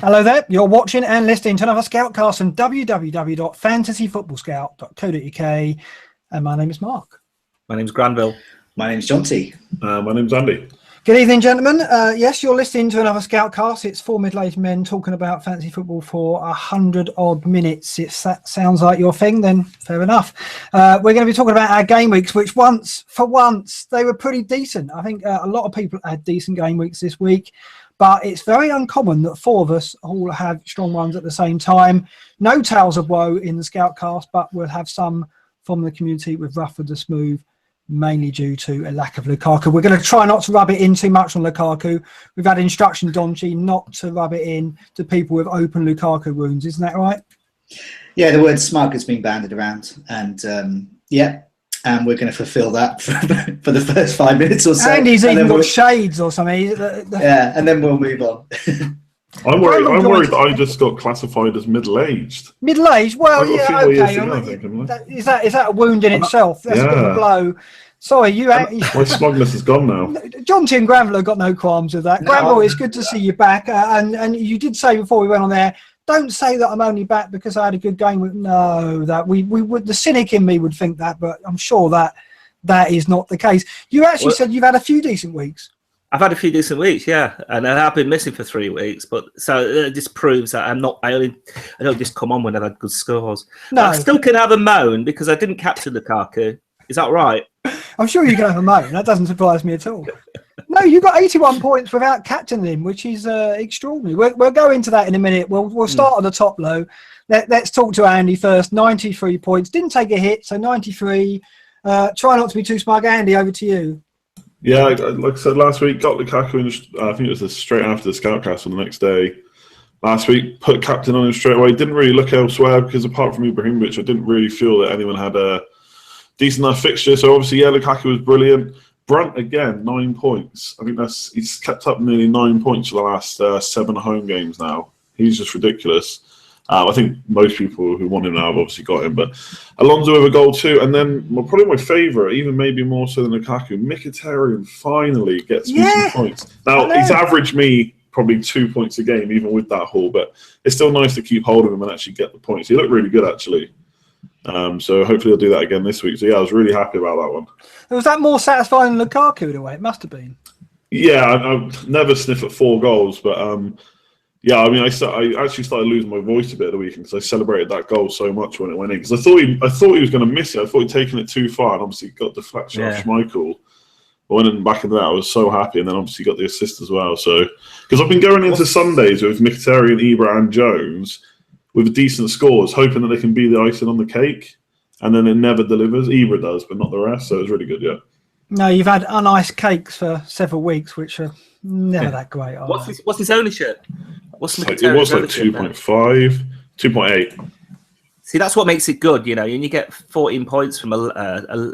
Hello there, you're watching and listening to another ScoutCast from www.fantasyfootballscout.co.uk, and my name is Mark. My name's Granville. My name's Jonty. My name's Andy. Good evening, gentlemen. Yes, you're listening to another ScoutCast. It's four middle-aged men talking about fantasy football for 100-odd minutes. If that sounds like your thing, then fair enough. We're going to be talking about our game weeks, which for once, they were pretty decent. I think a lot of people had decent game weeks this week. But it's very uncommon that four of us all have strong ones at the same time. No tales of woe in the Scoutcast, but we'll have some from the community with Rufford the Smooth, mainly due to a lack of Lukaku. We're going to try not to rub it in too much on Lukaku. We've had instruction, Jonty, not to rub it in to people with open Lukaku wounds. Isn't that right? Yeah, the word smug has been bandied around. And and we're going to fulfil that for the first 5 minutes or so. And he's even got shades or something. Yeah, and then we'll move on. I'm worried that I just got classified as middle-aged. Middle-aged? Well, yeah, okay. Is that a wound in itself? That's a bit of a blow. Sorry, my smugness is gone now. Jonty and Granville have got no qualms with that. Granville, it's good to see you back. And you did say before we went on there, don't say that I'm only back because I had a good game. No, that we would. The cynic in me would think that, but I'm sure that is not the case. You actually said you've had a few decent weeks. I've had a few decent weeks, yeah, and I've been missing for 3 weeks. But so it just proves that I'm not. I don't just come on when I've had good scores. No, I still can have a moan because I didn't captain Lukaku. Is that right? I'm sure you can have a moan. That doesn't surprise me at all. No, you got 81 points without captaining him, which is extraordinary. We'll go into that in a minute. We'll start on the top low. Let's talk to Andy first. 93 points. Didn't take a hit, so 93. Try not to be too smug. Andy, over to you. Yeah, like I said last week, got Lukaku in, I think it was straight after the Scoutcast on the next day. Last week, put captain on him straight away. Didn't really look elsewhere because apart from Ibrahimovic, I didn't really feel that anyone had a decent enough fixture. So obviously, yeah, Lukaku was brilliant. Brunt again, 9 points. I think he's kept up nearly 9 points for the last 7 home games now. He's just ridiculous. I think most people who want him now have obviously got him. But Alonso with a goal too. And then probably my favourite, even maybe more so than Lukaku, Mkhitaryan finally gets me some points. Now, he's averaged me probably 2 points a game, even with that haul. But it's still nice to keep hold of him and actually get the points. He looked really good, actually. So hopefully he'll do that again this week. So yeah, I was really happy about that one. Was that more satisfying than Lukaku in a way? It must have been. Yeah, I never sniff at 4 goals, but yeah, I mean, I actually started losing my voice a bit of the weekend because I celebrated that goal so much when it went in. Because I thought he was going to miss it. I thought he'd taken it too far, and obviously got deflection off Schmeichel. But when back into that, I was so happy, and then obviously got the assist as well. So because I've been going into Sundays with Mkhitaryan, Ibra, and Jones with decent scores, hoping that they can be the icing on the cake, and then it never delivers. Ibra does, but not the rest. So it was really good, yeah. No, you've had uniced cakes for several weeks, which are never that great. What's his ownership? It was like 2.5, 2.8. See, that's what makes it good, you know. And you get 14 points from a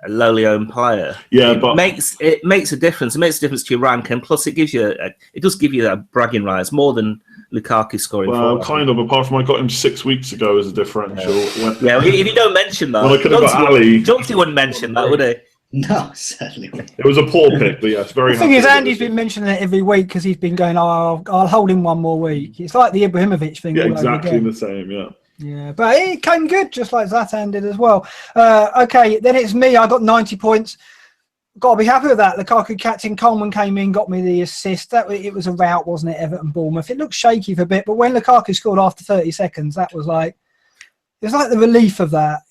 lowly owned player. Yeah, it makes a difference. It makes a difference to your rank, and plus it gives you it does give you that bragging rights more than Lukaku scoring. Well, kind of. Apart from I got him 6 weeks ago as a differential. Yeah, if you don't mention that, well, I could have got Ali. Jonty wouldn't mention that, would he? No, certainly not. It was a poor pick, but yes, very. The thing is, Andy's been mentioning it every week because he's been going, "Oh, I'll hold him one more week." It's like the Ibrahimovic thing. Yeah, exactly the same. Yeah. Yeah, but it came good, just like Zlatan did as well. Okay, then it's me. I got 90 points. Got to be happy with that. Lukaku captain Coleman came in, got me the assist. It was a rout, wasn't it? Everton Bournemouth. It looked shaky for a bit, but when Lukaku scored after 30 seconds, that was like. It's like the relief of that.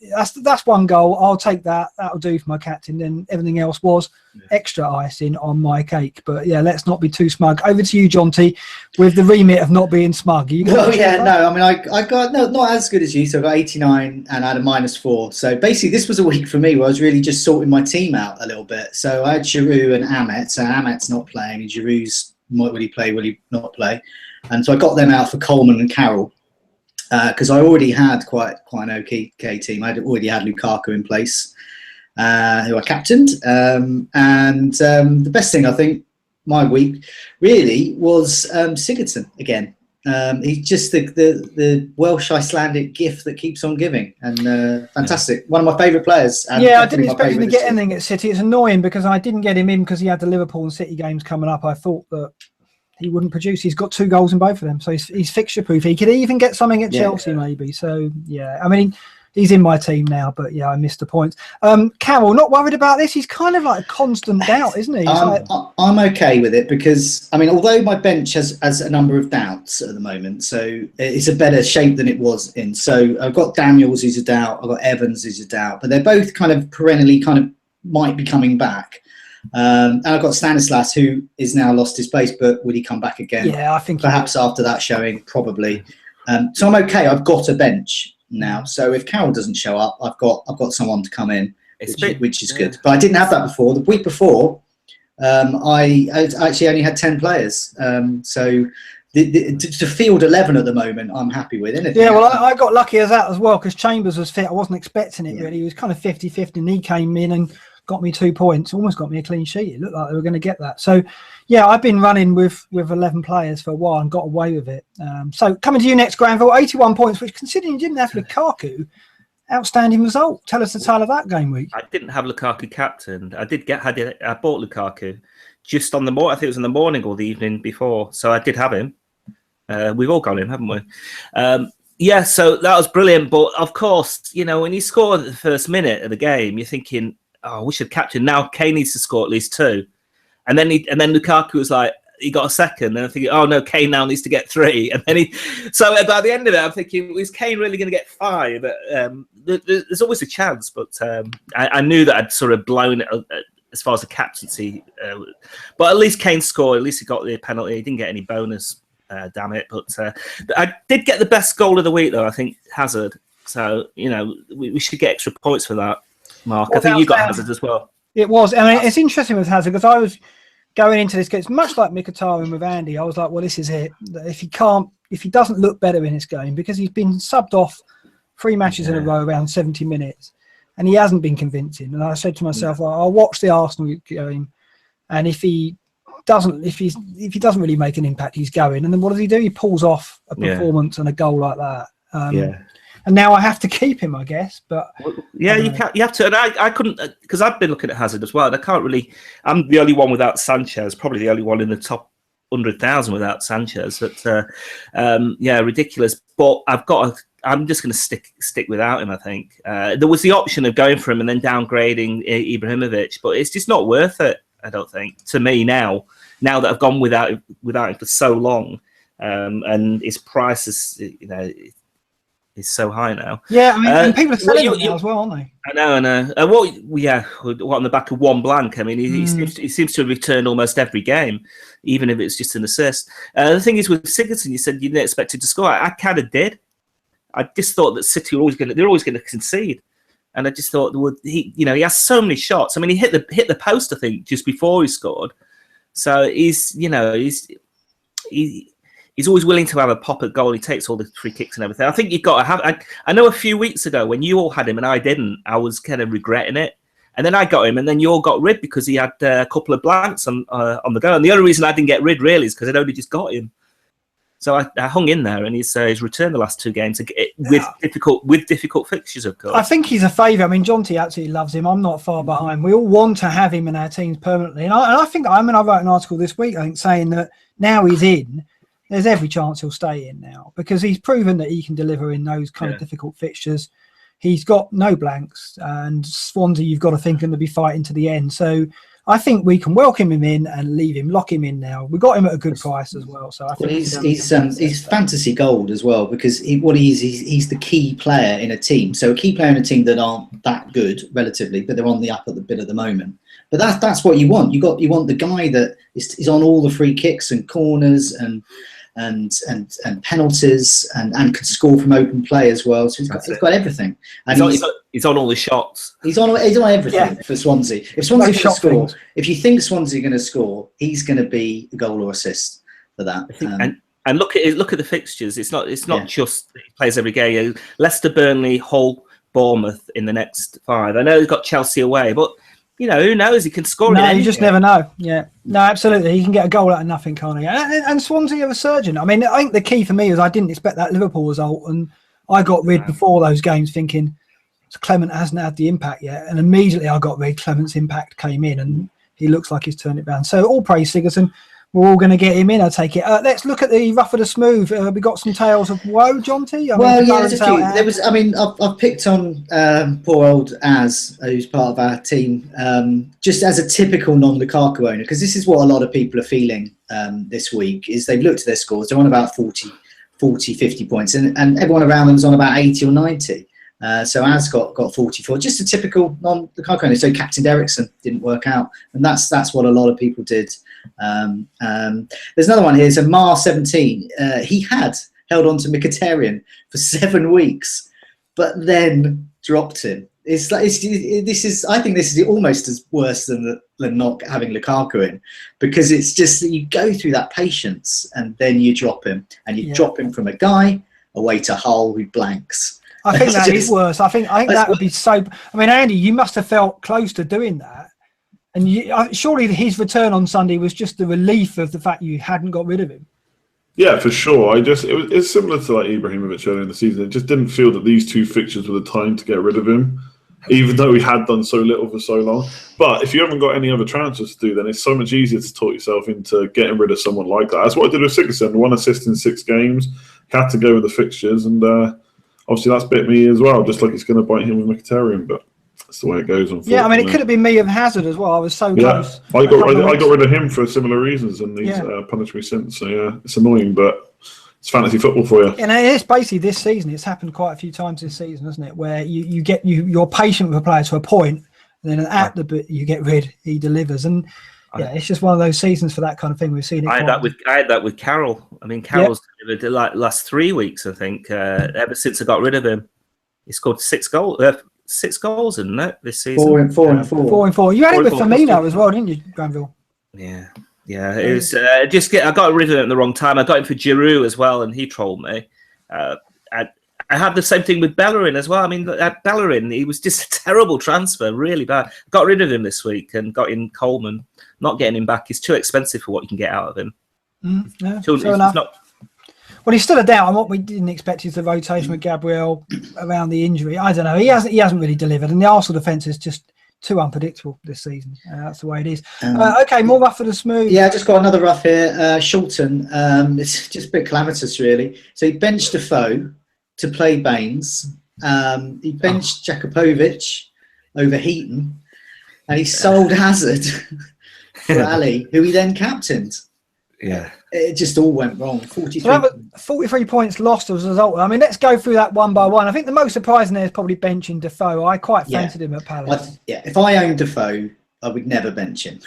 That's one goal. I'll take that. That'll do for my captain. Then everything else was extra icing on my cake. But yeah, let's not be too smug. Over to you, Jonty, with the remit of not being smug. I mean, I got not as good as you. So I got 89 and I had a -4. So basically, this was a week for me where I was really just sorting my team out a little bit. So I had Giroud and Ahmet. So Ahmet's not playing, and Giroud's will he play? Will he not play? And so I got them out for Coleman and Carroll. Because I already had quite an okay team. I already had Lukaku in place, who I captained. The best thing, I think, my week really was Sigurdsson again. He's just the Welsh Icelandic gift that keeps on giving, and fantastic. One of my favourite players. Yeah, I didn't expect him to get anything at City. It's annoying because I didn't get him in because he had the Liverpool and City games coming up. I thought that he wouldn't produce. He's got 2 goals in both of them, so he's fixture proof. He could even get something at Chelsea maybe. So yeah, I mean, he's in my team now, but yeah, I missed the points. Carol, not worried about this? He's kind of like a constant doubt, isn't he? I'm okay with it because, I mean, although my bench has a number of doubts at the moment, so it's a better shape than it was in. So I've got Daniels who's a doubt, I've got Evans who's a doubt, but they're both kind of perennially kind of might be coming back. And I've got Stanislas, who is now lost his place, but would he come back again? Yeah, I think perhaps after that showing, probably. So I'm okay. I've got a bench now, so if Carroll doesn't show up, I've got someone to come in, which is good. But I didn't have that before. The week before, I actually only had 10 players. So to field 11 at the moment, I'm happy with it. Yeah, well, I got lucky as that as well because Chambers was fit. I wasn't expecting it really. He was kind of 50-50, and he came in and got me 2 points, almost got me a clean sheet. It looked like they were going to get that. So, yeah, I've been running with 11 players for a while and got away with it. So, coming to you next, Granville, 81 points, which considering you didn't have Lukaku, outstanding result. Tell us the tale of that game week. I didn't have Lukaku captained. I bought Lukaku just on the morning. I think it was in the morning or the evening before. So I did have him. We've all got him, haven't we? Yeah, so that was brilliant. But of course, you know, when you score at the first minute of the game, you're thinking, oh, we should captain. Now Kane needs to score at least 2. And then Lukaku was like, he got a second. And I'm thinking, oh no, Kane now needs to get 3. And then so by the end of it, I'm thinking, is Kane really going to get 5? There's always a chance, but I knew that I'd sort of blown it as far as the captaincy. But at least Kane scored. At least he got the penalty. He didn't get any bonus. Damn it. But I did get the best goal of the week, though, I think, Hazard. So, you know, we should get extra points for that, Mark. I think you got Hazard as well. It was. I mean, it's interesting with Hazard because I was going into this game, it's much like Mkhitaryan with Andy. I was like, well, this is it. If he doesn't look better in this game, because he's been subbed off 3 matches in a row around 70 minutes, and he hasn't been convincing. And I said to myself, well, I'll watch the Arsenal game, and if he doesn't really make an impact, he's going. And then what does he do? He pulls off a performance and a goal like that. And now I have to keep him, I guess. But yeah, you have to. And I couldn't, because I've been looking at Hazard as well. And I can't really. I'm the only one without Sanchez. Probably the only one in the top 100,000 without Sanchez. But yeah, ridiculous. But I'm just going to stick without him. I think there was the option of going for him and then downgrading Ibrahimovic, but it's just not worth it. I don't think, to me now that I've gone without him for so long, and his price is, you know, is so high now. Yeah, I mean, and people are selling him now as well, aren't they? I know. What on the back of one blank? I mean, he seems to have returned almost every game, even if it's just an assist. The thing is with Sigurdsson, you said you didn't expect him to score. I kind of did. I just thought that City were they're always going to concede. And I just thought, he has so many shots. I mean, he hit the post, I think, just before he scored. So he's always willing to have a pop at goal. He takes all the free kicks and everything. I think you've got to have. I know a few weeks ago when you all had him and I didn't, I was kind of regretting it. And then I got him, and then you all got rid because he had a couple of blanks on the go. And the only reason I didn't get rid really is because I'd only just got him. So I hung in there, and he's returned the last 2 games with difficult fixtures, of course. I think he's a favourite. I mean, Jonty absolutely loves him. I'm not far behind. We all want to have him in our teams permanently. And I wrote an article this week, I think, saying that now he's in, there's every chance he'll stay in now because he's proven that he can deliver in those kind of difficult fixtures. He's got no blanks, and Swansea, you've got to think, going to be fighting to the end. So I think we can welcome him in and leave him, lock him in now. We got him at a good price as well. So I think he's fantasy gold as well because he's the key player in a team. So a key player in a team that aren't that good relatively, but they're on the up at the bit at the moment. But that's what you want. You want the guy that is on all the free kicks and corners and penalties and can score from open play as well. So he's got everything. And he's on all the shots. He's on everything for Swansea. If Swansea going to score, if you think Swansea are going to score, he's going to be a goal or assist for that. And look at the fixtures. It's not just he plays every game. Leicester, Burnley, Hull, Bournemouth in the next 5. I know he's got Chelsea away, but you know, who knows? He can score. No, you just never know. Yeah, no, absolutely. He can get a goal out of nothing, can't he? And Swansea are a surgeon. I mean, I think the key for me is I didn't expect that Liverpool result, and I got rid before those games thinking Clement hasn't had the impact yet, and immediately I got rid. Clement's impact came in, and he looks like he's turned it around. So all praise Sigurdsson. we're all going to get him in, I take it. Let's look at the rough of the smooth. We got some tales of woe, Jonty. There's a few. I've picked on poor old Az, who's part of our team, just as a typical non-Lukaku owner, because this is what a lot of people are feeling this week. Is they've looked at their scores, they're on about 40, 50 points, and everyone around them is on about 80 or 90. So Az got 44, just a typical non-Lukaku owner. So Captain Eriksen didn't work out, and that's what a lot of people did. There's another one here. So Mar 17, he had held on to Mkhitaryan for 7 weeks, but then dropped him. I think this is almost as worse than not having Lukaku in, because it's just that you go through that patience and then you drop him, and you drop him from a guy away to Hull who blanks. I think that is worse. I think that would be so. I mean, Andy, you must have felt close to doing that, and surely his return on Sunday was just the relief of the fact you hadn't got rid of him. Yeah, for sure. It's similar to like Ibrahimovic earlier in the season. It just didn't feel that these 2 fixtures were the time to get rid of him, even though he had done so little for so long. But if you haven't got any other transfers to do, then it's so much easier to talk yourself into getting rid of someone like that. That's what I did with Sigurdsson. 1 assist in 6 games. Had to go with the fixtures, and obviously that's bit me as well, just like it's going to bite him with Mkhitaryan, but that's the way it goes, unfortunately. Yeah, I mean, it could have been me and Hazard as well. I was so close. I got rid of him for similar reasons, and he's punished me since. So, yeah, it's annoying, but it's fantasy football for you. And it's basically this season. It's happened quite a few times this season, hasn't it? Where you're patient with a player to a point, and then at the bit you get rid, he delivers. And yeah, it's just one of those seasons for that kind of thing. We've seen it. I had that with Carroll. I mean, Carroll's delivered like last 3 weeks, I think. Ever since I got rid of him, he scored 6 goals. 6 goals, isn't it, this season? 4 and 4. 4 and 4. You had it with Firmino as well, didn't you, Granville? Yeah. It was I got rid of it at the wrong time. I got him for Giroud as well, and he trolled me. I had the same thing with Bellerin as well. I mean, Bellerin, he was just a terrible transfer, really bad. Got rid of him this week and got in Coleman. Not getting him back. He's too expensive for what you can get out of him. Fair enough. Well, he's still a doubt, and what we didn't expect is the rotation with Gabriel around the injury. I don't know. He hasn't really delivered, and the Arsenal defence is just too unpredictable this season. That's the way it is. Okay, more rough for the smooth. Yeah, I just got another rough here. Shulton. It's just a bit calamitous, really. So he benched Defoe to play Baines. He benched Jakupovic over Heaton, and he sold Hazard for Ali, who he then captained. Yeah. It just all went wrong. 43 points lost as a result. I mean, let's go through that one by one. I think the most surprising there is probably benching Defoe. I quite fancied him at Palace. If I owned Defoe, I would never bench him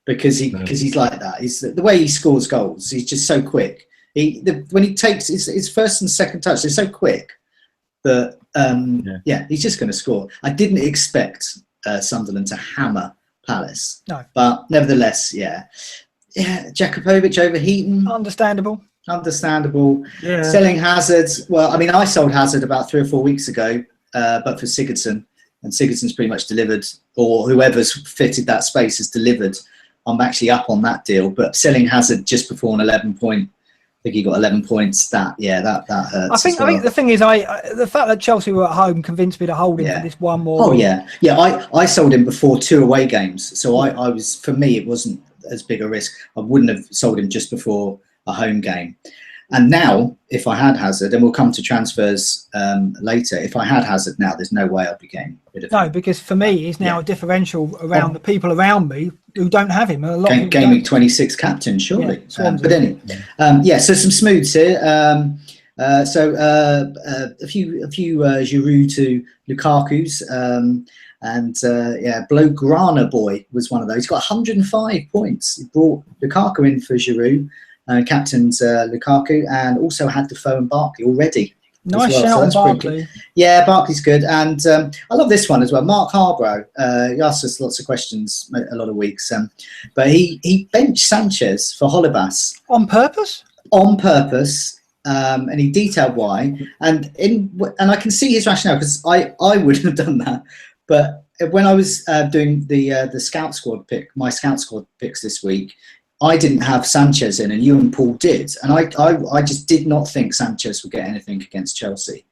because he's like that. He's the way he scores goals. He's just so quick. When he takes his first and second touch, they're so quick that he's just going to score. I didn't expect Sunderland to hammer Palace, but nevertheless, Jakupovic over Heaton. Understandable. Yeah. Selling Hazard. Well, I mean, I sold Hazard about 3 or 4 weeks ago, but for Sigurdsson, and Sigurdsson's pretty much delivered, or whoever's fitted that space has delivered. I'm actually up on that deal, but selling Hazard just before an 11 point. I think he got 11 points. That hurts. I think the thing is, the fact that Chelsea were at home convinced me to hold him for this one more. Oh yeah. I sold him before 2 away games, so I was, for me, it wasn't as big a risk. I wouldn't have sold him just before a home game. And now, if I had Hazard, and we'll come to transfers later, if I had Hazard now, there's no way I'd be getting rid of him. No, because for me, he's now a differential around the people around me who don't have him. A lot of Game week 26 captain, surely. But anyway, so some smooths here. A few Giroud to Lukaku's. Blaugrana boy was one of those. He's got 105 points. He brought Lukaku in for Giroud, captained Lukaku, and also had Defoe and Barkley already. Nice shout on Barkley. Yeah, Barkley's good. And I love this one as well. Mark Harborough, he asked us lots of questions a lot of weeks. But he benched Sanchez for Holebas. On purpose? On purpose. And he detailed why. And I can see his rationale, because I wouldn't have done that. But when I was doing the Scout Squad my Scout Squad picks this week, I didn't have Sanchez in, and you and Paul did. And I just did not think Sanchez would get anything against Chelsea.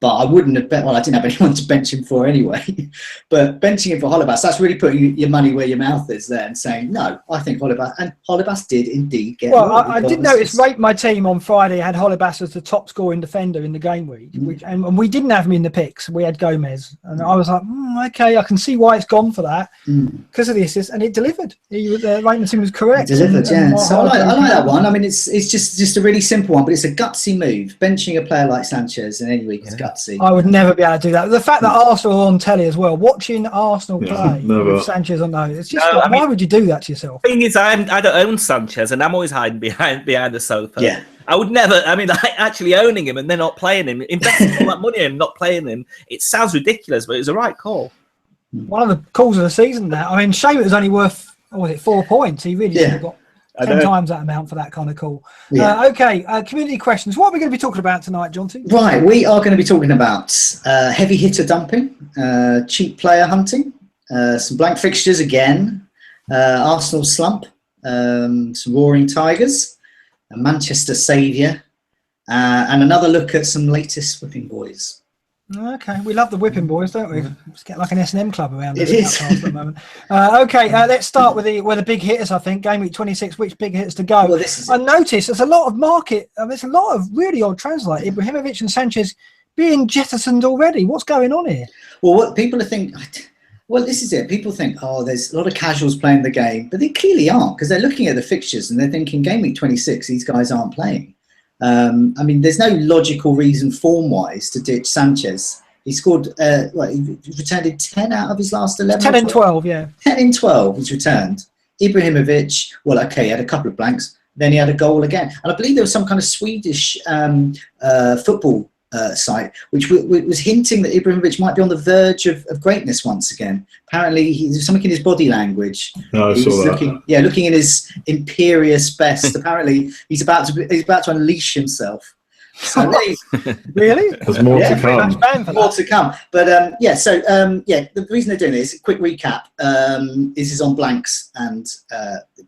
But I wouldn't have bet. Well, I didn't have anyone to bench him for anyway. But benching him for Holebas, that's really putting your money where your mouth is there and saying, no, I think Holebas, and Holebas did indeed get. Well, I did notice. Rate my team on Friday had Holebas as the top scoring defender in the game week, and we didn't have him in the picks. We had Gomez, and I was like, okay, I can see why it's gone for that because of the assist, and it delivered. Rateman's team was correct. It delivered, yeah. So I like that one. I mean, it's just a really simple one, but it's a gutsy move. Benching a player like Sanchez in any week is gutsy. I would never be able to do that. The fact that Arsenal are on telly as well, watching Arsenal play with Sanchez on those, it's just why would you do that to yourself? The thing is, I don't own Sanchez, and I'm always hiding behind the sofa. Yeah. I would never. I mean, actually owning him and then not playing him, investing all that money and not playing him, it sounds ridiculous, but it was the right call. One of the calls of the season now. I mean, shame it was only worth 4 points. He really should have got 10 times that amount for that kind of call. Yeah. Okay, community questions. What are we going to be talking about tonight, Jonty? Right, we are going to be talking about heavy hitter dumping, cheap player hunting, some blank fixtures again, Arsenal slump, some roaring tigers, a Manchester saviour, and another look at some latest whipping boys. Okay, we love the whipping boys, don't we? It's getting like an S&M club around it is. At the moment. Okay, let's start with the big hitters. I think game week 26. Which big hitters to go? Well, this is I noticed there's a lot of market. There's a lot of really old transfers like Ibrahimovic and Sanchez being jettisoned already. What's going on here? Well, what people are thinking. Well, this is it. People think, there's a lot of casuals playing the game, but they clearly aren't because they're looking at the fixtures and they're thinking game week 26. These guys aren't playing. I mean, there's no logical reason form-wise to ditch Sanchez. He scored, he returned in 10 out of his last 11. 10 and 12, yeah. 10 in 12 he's returned. Ibrahimovic, he had a couple of blanks. Then he had a goal again. And I believe there was some kind of Swedish football site which was hinting that Ibrahimovic might be on the verge of greatness once again. Apparently, there's something in his body language. No, I saw that. Looking in his imperious best. Apparently, he's about to unleash himself. So really? There's more to come. More to come. But the reason they're doing this, quick recap, is on blanks and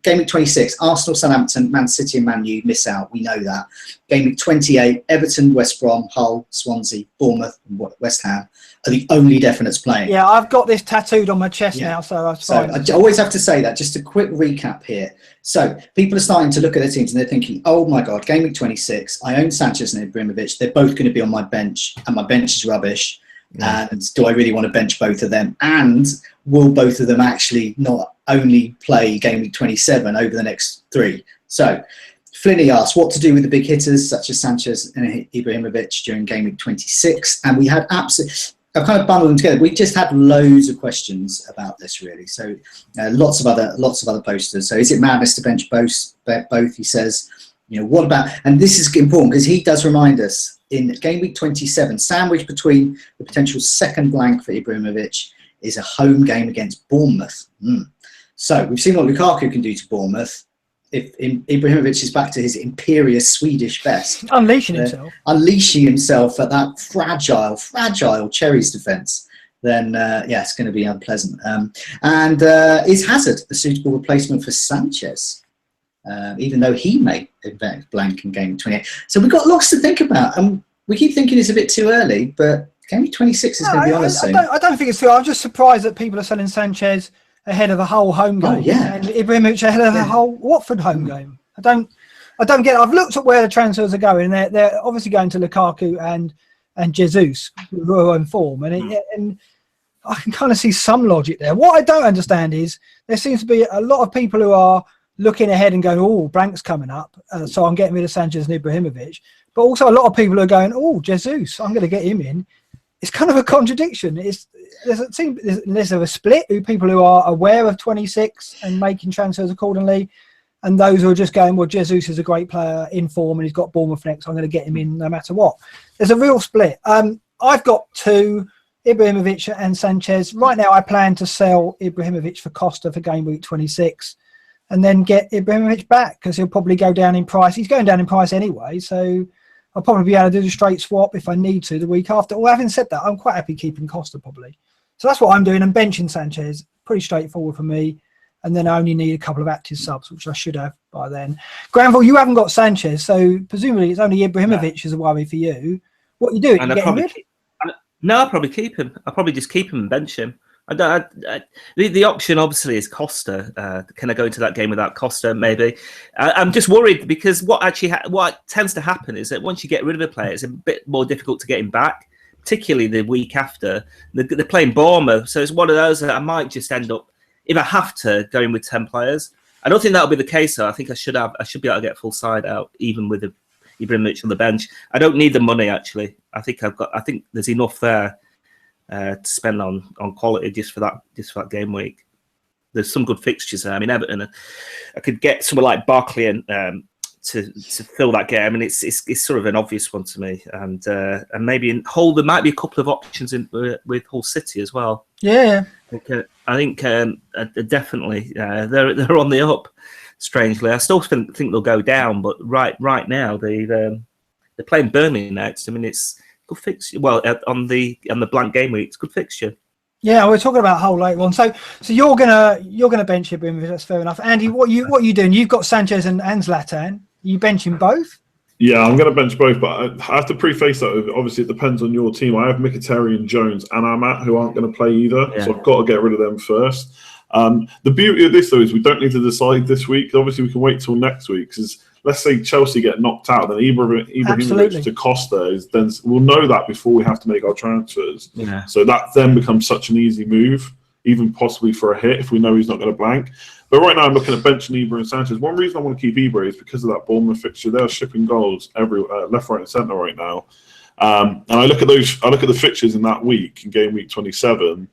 game week 26, Arsenal, Southampton, Man City and Man U miss out. We know that. Game week 28, Everton, West Brom, Hull, Swansea, Bournemouth and West Ham are the only definites playing. Yeah, I've got this tattooed on my chest now, so that's fine. I always have to say that. Just a quick recap here. So people are starting to look at their teams and they're thinking, oh my God, game week 26, I own Sanchez and Ibrahimovic. They're both going to be on my bench and my bench is rubbish. And do I really want to bench both of them? And will both of them actually not only play game week 27 over the next 3? So Flinny asked what to do with the big hitters such as Sanchez and Ibrahimovic during game week 26. And we had I've kind of bundled them together. We just had loads of questions about this, really. So lots of other posters. So is it madness to bench both? He says, what about? And this is important because he does remind us in game week 27, sandwiched between the potential second blank for Ibrahimovic is a home game against Bournemouth. So we've seen what Lukaku can do to Bournemouth. If Ibrahimovic is back to his imperious Swedish best, unleashing himself at that fragile Cherries defence, then it's going to be unpleasant. And is Hazard a suitable replacement for Sanchez, even though he may invent blank in game 28? So we've got lots to think about, and we keep thinking it's a bit too early, but game 26 is going to be on us soon. I don't think it's too. I'm just surprised that people are selling Sanchez ahead of a whole home game, and Ibrahimovic ahead of a whole Watford home game. I don't get it. I've looked at where the transfers are going, and they're obviously going to Lukaku and Jesus, who are in form, and I can kind of see some logic there. What I don't understand is there seems to be a lot of people who are looking ahead and going, "Oh, blank's coming up, so I'm getting rid of Sanchez and Ibrahimovic," but also a lot of people who are going, "Oh, Jesus, I'm going to get him in." It's kind of a contradiction. There's a split people who are aware of 26 and making transfers accordingly, and those who are just going, well, Jesus is a great player in form and he's got Bournemouth next, I'm going to get him in no matter what. There's a real split. I've got 2, Ibrahimovic and Sanchez. Right now I plan to sell Ibrahimovic for Costa for game week 26 and then get Ibrahimovic back because he'll probably go down in price. He's going down in price anyway, so I'll probably be able to do the straight swap if I need to the week after. Well, having said that, I'm quite happy keeping Costa probably. So that's what I'm doing. I'm benching Sanchez. Pretty straightforward for me. And then I only need a couple of active subs, which I should have by then. Granville, you haven't got Sanchez, so presumably it's only Ibrahimovic is a worry for you. What are you doing? And you getting rid? No, I'll probably keep him. I'll probably just keep him and bench him. The option obviously is Costa. Can I go into that game without Costa? Maybe. I'm just worried because what tends to happen is that once you get rid of a player, it's a bit more difficult to get him back, particularly the week after. They're playing Bournemouth, so it's one of those that I might just end up, if I have to, going with 10 players. I don't think that'll be the case, though. I think I should be able to get full side out, even with Ibrahimovic on the bench. I don't need the money, actually. I think there's enough there to spend on quality just for that game week. There's some good fixtures there. I mean, Everton, I could get someone like Barkley and to fill that game. I mean, it's sort of an obvious one to me. And maybe in Hull there might be a couple of options with Hull City as well. Yeah. I think definitely they're on the up. Strangely, I still think they'll go down, but right now they're playing Burnley next. I mean, it's good fixture. Well, on the blank game week, it's good fixture. Yeah, we're talking about Hull later on. So you're gonna bench Ibrahimovic. That's fair enough. Andy, what are you doing? You've got Sanchez and Zlatan. Are you benching both? Yeah, I'm going to bench both, but I have to preface that with, obviously it depends on your team. I have Mkhitaryan, Jones, and Amat who aren't going to play either, so I've got to get rid of them first. The beauty of this, though, is we don't need to decide this week. Obviously, we can wait till next week, because let's say Chelsea get knocked out, then Ibrahimovic to Costa, then we'll know that before we have to make our transfers. Yeah. So that then becomes such an easy move, even possibly for a hit if we know he's not going to blank. But right now, I'm looking at benching Ibra and Sanchez. One reason I want to keep Ibra is because of that Bournemouth fixture. They're shipping goals everywhere, left, right, and centre right now. And I look at the fixtures in that week, in game week 27.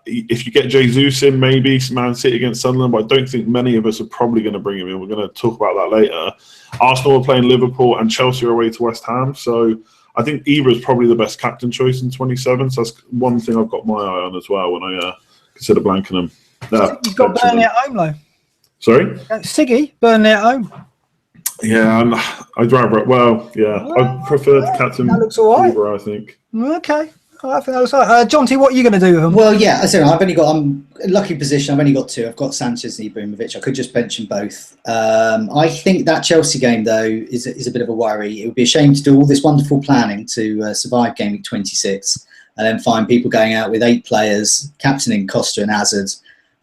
If you get Jesus in, maybe Man City against Sunderland, but I don't think many of us are probably going to bring him in. We're going to talk about that later. Arsenal are playing Liverpool and Chelsea are away to West Ham. So I think Ibra is probably the best captain choice in 27. So that's one thing I've got my eye on as well when I consider blanking him. You've got Burnley at home, though. Sorry? Siggy, Burnley at home. Yeah, I'd rather. Well, yeah, I prefer the captain. That looks all right. Ibra, I think. Okay. I think that looks all right. Jonty, what are you going to do with them? Well, yeah, I said I'm in a lucky position. I've only got two. I've got Sanchez and Ibrahimovic. I could just bench them both. I think that Chelsea game, though, is a bit of a worry. It would be a shame to do all this wonderful planning to survive game week 26 and then find people going out with 8 players, captaining Costa and Hazard,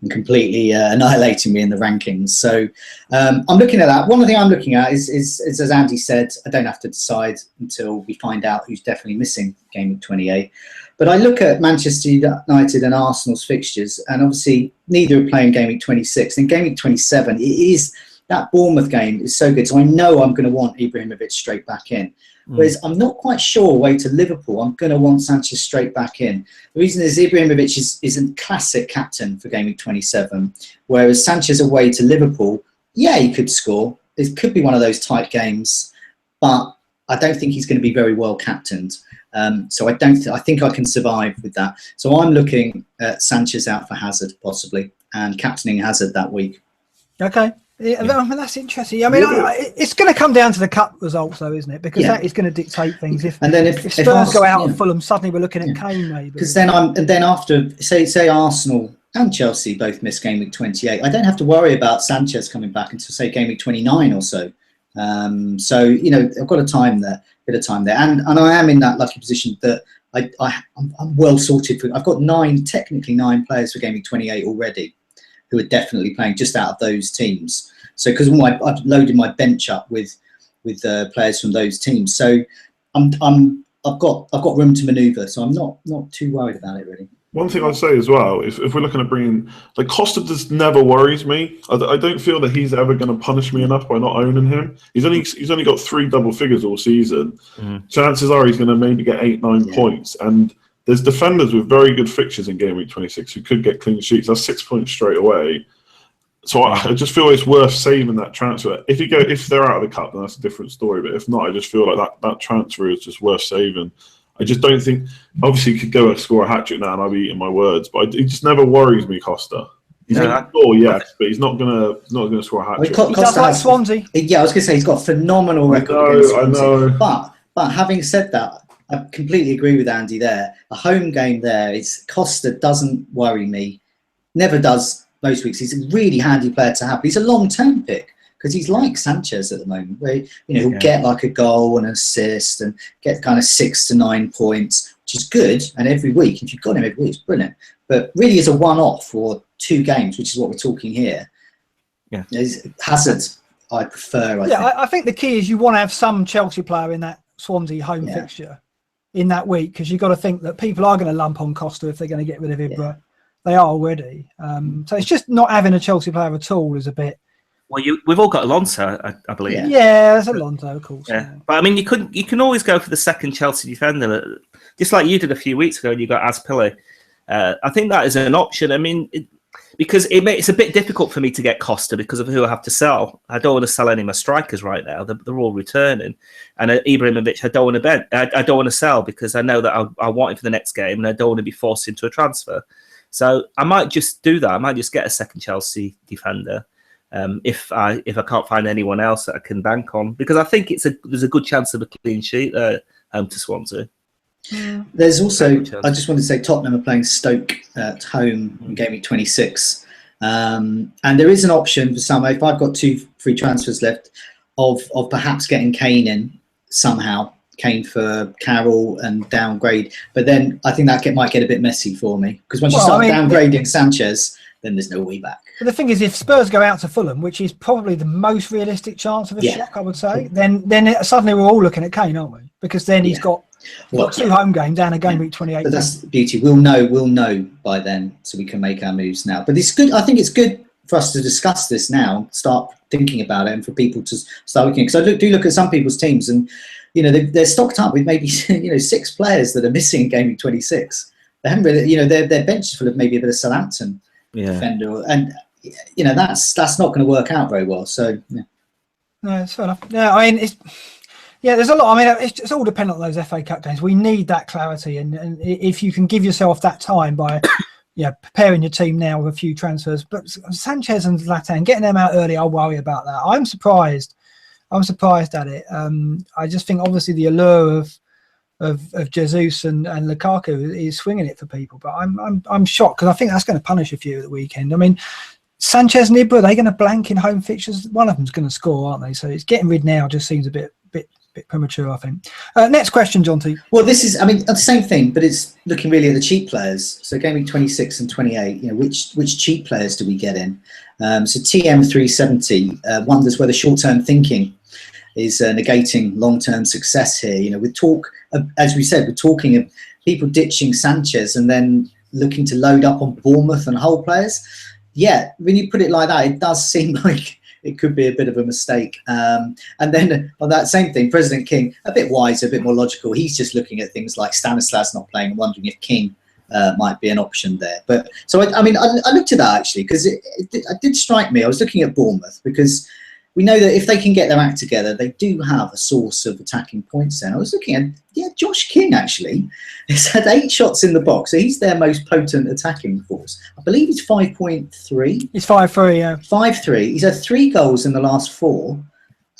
and completely annihilating me in the rankings. So I'm looking at that. One thing I'm looking at is, as Andy said, I don't have to decide until we find out who's definitely missing game week 28. But I look at Manchester United and Arsenal's fixtures, and obviously neither are playing game week 26. In game week 27, that Bournemouth game is so good. So I know I'm going to want Ibrahimovic straight back in. Whereas I'm not quite sure away to Liverpool, I'm going to want Sanchez straight back in. The reason is Ibrahimovic is a classic captain for game week 27, whereas Sanchez away to Liverpool, yeah, he could score. It could be one of those tight games, but I don't think he's going to be very well captained. So I think I can survive with that. So I'm looking at Sanchez out for Hazard possibly, and captaining Hazard that week. Okay. Yeah, I mean, that's interesting. I mean, it's going to come down to the cup results, though, isn't it? Because that is going to dictate things. If Spurs go out of Fulham, suddenly we're looking at Kane, maybe. Because then after say Arsenal and Chelsea both miss game week 28, I don't have to worry about Sanchez coming back until say game week 29 or so. So I've got a bit of time there, and I am in that lucky position that I'm well sorted for. I've got technically nine players for game week 28 already, who are definitely playing just out of those teams. So because I've loaded my bench up with players from those teams, so I've got room to manoeuvre. So I'm not too worried about it really. One thing I'd say as well, if we're looking at bringing, like, Costa just never worries me. I don't feel that he's ever going to punish me enough by not owning him. He's only got 3 double figures all season. Chances are he's going to maybe get 8-9 points, and there's defenders with very good fixtures in game week 26 who could get clean sheets. That's 6 points straight away. So I just feel it's worth saving that transfer. If they're out of the cup, then that's a different story. But if not, I just feel like that transfer is just worth saving. I just don't think. Obviously, he could go and score a hat trick now, and I'll be eating my words. But it just never worries me, Costa. He's going to score, yes, but he's not going to score a hat trick. He does like Swansea. Yeah, I was going to say he's got a phenomenal record against Swansea. I know. But having said that, I completely agree with Andy there. A home game there, Costa doesn't worry me. Never does most weeks. He's a really handy player to have. He's a long-term pick because he's like Sanchez at the moment, where he'll get like a goal and an assist and get kind of 6 to 9 points, which is good. And every week, if you've got him every week, it's brilliant. But really, as a one-off or 2 games, which is what we're talking here, Hazard, I prefer. I think the key is you want to have some Chelsea player in that Swansea home fixture in that week, because you've got to think that people are going to lump on Costa if they're going to get rid of Ibra. Yeah. They are already. So it's just not having a Chelsea player at all is a bit. Well, we've all got Alonso, I believe. Yeah, there's Alonso, of course. Yeah. But I mean, you can always go for the second Chelsea defender, just like you did a few weeks ago, and you got Azpili. I think that is an option. I mean, because it's a bit difficult for me to get Costa because of who I have to sell. I don't want to sell any of my strikers right now; they're all returning. And Ibrahimovic, I don't want to sell because I know that I want him for the next game, and I don't want to be forced into a transfer. So I might just do that. I might just get a second Chelsea defender if I can't find anyone else that I can bank on, because I think there's a good chance of a clean sheet there home to Swansea. Yeah. There's also, I just wanted to say, Tottenham are playing Stoke at home in game week 26, and there is an option for some. If I've got 2 free transfers left, of perhaps getting Kane in somehow. Kane for Carroll and downgrade, but then I think that might get a bit messy for me, because once you start downgrading Sanchez, then there's no way back. But the thing is, if Spurs go out to Fulham, which is probably the most realistic chance of a shock, I would say, then suddenly we're all looking at Kane, aren't we? Because then he's got 2 home games and a game week 28. But that's the beauty. We'll know by then, so we can make our moves now. But it's good. I think it's good for us to discuss this now, start thinking about it, and for people to start looking. Because I do look at some people's teams, and they're stocked up with maybe 6 players that are missing in game week 26. They haven't really, their bench is full of maybe a bit of Southampton defender, and that's not going to work out very well. So no, it's fair enough. Yeah, I mean there's a lot. I mean, it's all dependent on those FA Cup games. We need that clarity, and if you can give yourself that time by preparing your team now with a few transfers. But Sanchez and Zlatan, getting them out early, I'll worry about that. I'm surprised at it. I just think obviously the allure of Jesus and Lukaku is swinging it for people, but I'm shocked because I think that's going to punish a few at the weekend. I mean, Sanchez and Ibra, they're going to blank in home fixtures. One of them's going to score, aren't they? So it's getting rid now just seems a bit premature, I think. Next question, Jonty. Well, this is, the same thing, but it's looking really at the cheap players. So game week 26 and 28, which cheap players do we get in? So TM370 wonders whether short-term thinking is negating long-term success here. As we said, we're talking of people ditching Sanchez and then looking to load up on Bournemouth and Hull players. Yeah, when you put it like that, it does seem like it could be a bit of a mistake. And then on that same thing, President King, a bit wiser, a bit more logical. He's just looking at things like Stanislas not playing and wondering if King might be an option there. But so, I looked at that actually because it did strike me. I was looking at Bournemouth because we know that if they can get their act together, they do have a source of attacking points there. I was looking at, Josh King actually. He's had 8 shots in the box. So he's their most potent attacking force. I believe he's 5.3. He's 5.3, yeah. 5.3. He's had 3 goals in the last 4.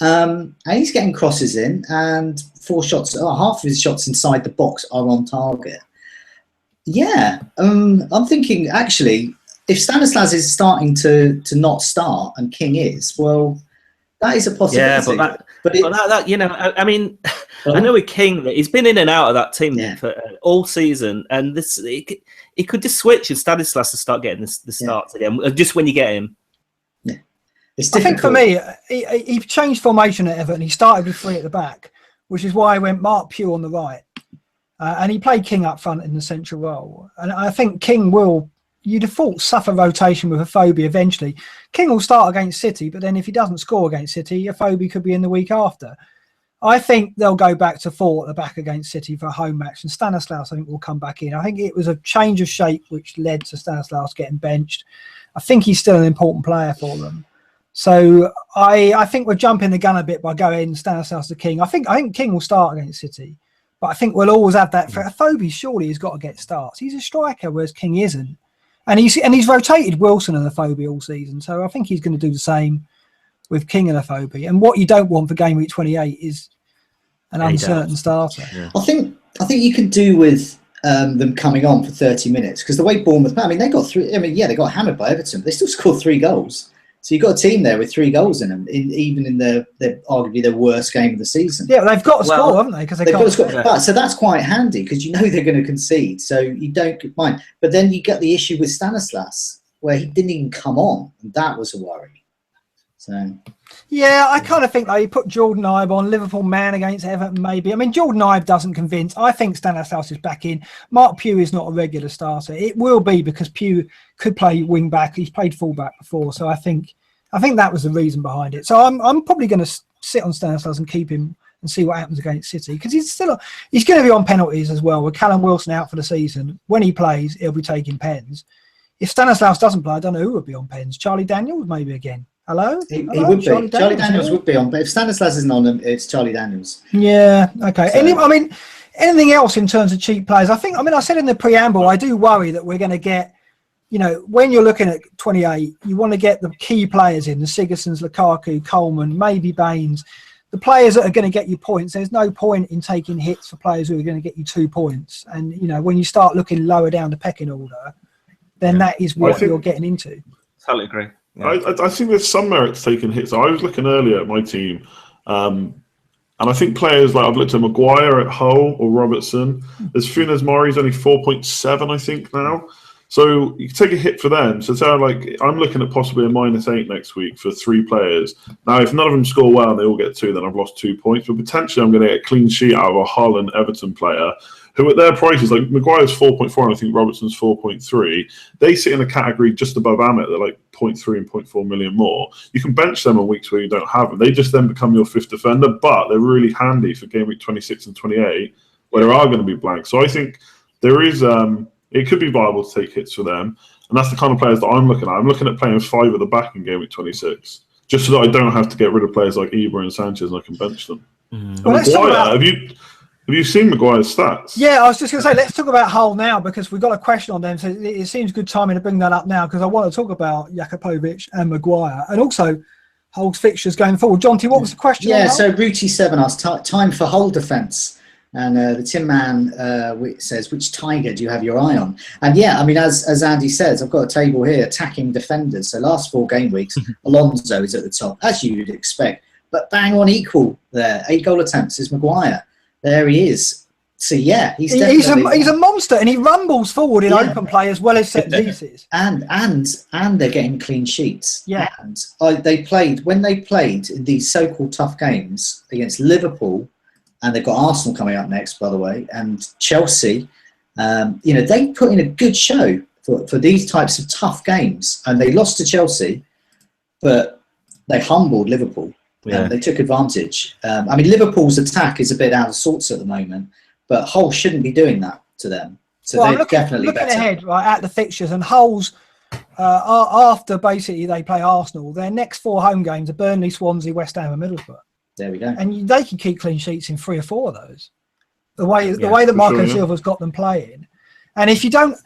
And he's getting crosses in, and 4 shots, half of his shots inside the box are on target. Yeah, I'm thinking actually, if Stanislas is starting to not start and King is, well, that is a possibility. Yeah, I know with King, he's been in and out of that team for all season, and he could just switch and Stanislas to start getting the starts again, just when you get him. Yeah, I think for me, he changed formation at Everton. He started with 3 at the back, which is why I went Mark Pugh on the right, and he played King up front in the central role. And I think King will, you default, suffer rotation with Afobe eventually. King will start against City, but then if he doesn't score against City, Afobe could be in the week after. I think they'll go back to 4 at the back against City for a home match, and Stanislas, I think, will come back in. I think it was a change of shape which led to Stanislas getting benched. I think he's still an important player for them. So I think we're jumping the gun a bit by going Stanislas to King. I think King will start against City, but I think we'll always have that for Afobe. Surely he's got to get starts. He's a striker, whereas King isn't. And he's rotated Wilson and Afobe all season, so I think he's going to do the same with King and Afobe. And what you don't want for game week 28 is an uncertain starter. Yeah. I think you can do with them coming on for 30 minutes because the way Bournemouth, they got 3. They got hammered by Everton, but they still scored 3 goals. So you've got a team there with 3 goals in them, even in their arguably their worst game of the season. Yeah, they've got to score, haven't they? Because they've got to score. But, so that's quite handy because you know they're going to concede, so you don't mind. But then you get the issue with Stanislas, where he didn't even come on, and that was a worry. So. Yeah, I kind of think though, you put Jordan Ibe on, Liverpool man against Everton maybe. I mean, Jordan Ibe doesn't convince. I think Stanislas is back in. Mark Pugh is not a regular starter. It will be because Pugh could play wing back. He's played full back before, so I think that was the reason behind it. So I'm probably going to sit on Stanislas and keep him and see what happens against City, because he's going to be on penalties as well. With Callum Wilson out for the season, when he plays, he'll be taking pens. If Stanislas doesn't play, I don't know who would be on pens. Charlie Daniels maybe again. Hello? He would be. Charlie Daniels would be on, but if Stanislas isn't on them, it's Charlie Daniels. Yeah, okay. So, I mean, anything else in terms of cheap players? I said in the preamble, I do worry that we're going to get, when you're looking at 28, you want to get the key players in, the Sigurdssons, Lukaku, Coleman, maybe Baines, the players that are going to get you points. There's no point in taking hits for players who are going to get you 2 points. And, when you start looking lower down the pecking order, then that is what you're getting into. Totally agree. Yeah. I think there's some merit to taking hits. I was looking earlier at my team, and I think players like I've looked at Maguire at Hull or Robertson. There's Funes Mori's only 4.7, I think now. So you can take a hit for them. So I'm looking at possibly a -8 next week for 3 players. Now, if none of them score well and they all get 2, then I've lost 2 points. But potentially I'm going to get a clean sheet out of a Hull and Everton player who at their prices, like Maguire's 4.4 and I think Robertson's 4.3, they sit in a category just above Amit. They're like 0.3 and 0.4 million more. You can bench them on weeks where you don't have them. They just then become your 5th defender, but they're really handy for game week 26 and 28 where there are going to be blanks. So I think there is, it could be viable to take hits for them. And that's the kind of players that I'm looking at. I'm looking at playing 5 at the back in game week 26, just so that I don't have to get rid of players like Ibra and Sanchez and I can bench them. Well, Maguire, have you seen Maguire's stats? Yeah, I was just going to say, let's talk about Hull now, because we've got a question on them. So it seems good timing to bring that up now, because I want to talk about Jakupovic and Maguire and also Hull's fixtures going forward. Jonty, what was the question? Yeah, so Ruchi7 asked, time for Hull defence. And the Tin Man says, which tiger do you have your eye on? And yeah, I mean, as Andy says, I've got a table here, attacking defenders. So last 4 game weeks, Alonso is at the top, as you'd expect. But bang on equal there. 8 goal attempts is Maguire. There he is. So yeah, he's a monster, and he rumbles forward in open play as well as set pieces. And they're getting clean sheets. Yeah. And when they played in these so-called tough games against Liverpool, and they've got Arsenal coming up next, by the way, and Chelsea. They put in a good show for these types of tough games, and they lost to Chelsea, but they humbled Liverpool. Yeah. They took advantage. Liverpool's attack is a bit out of sorts at the moment, but Hull shouldn't be doing that to them. So they're definitely looking better. ahead at the fixtures, and Hull's after basically they play Arsenal, their next 4 home games are Burnley, Swansea, West Ham, and Middlesbrough. There we go. And they can keep clean sheets in 3 or 4 of those. The way that Marco Silva's got them playing, and if you don't,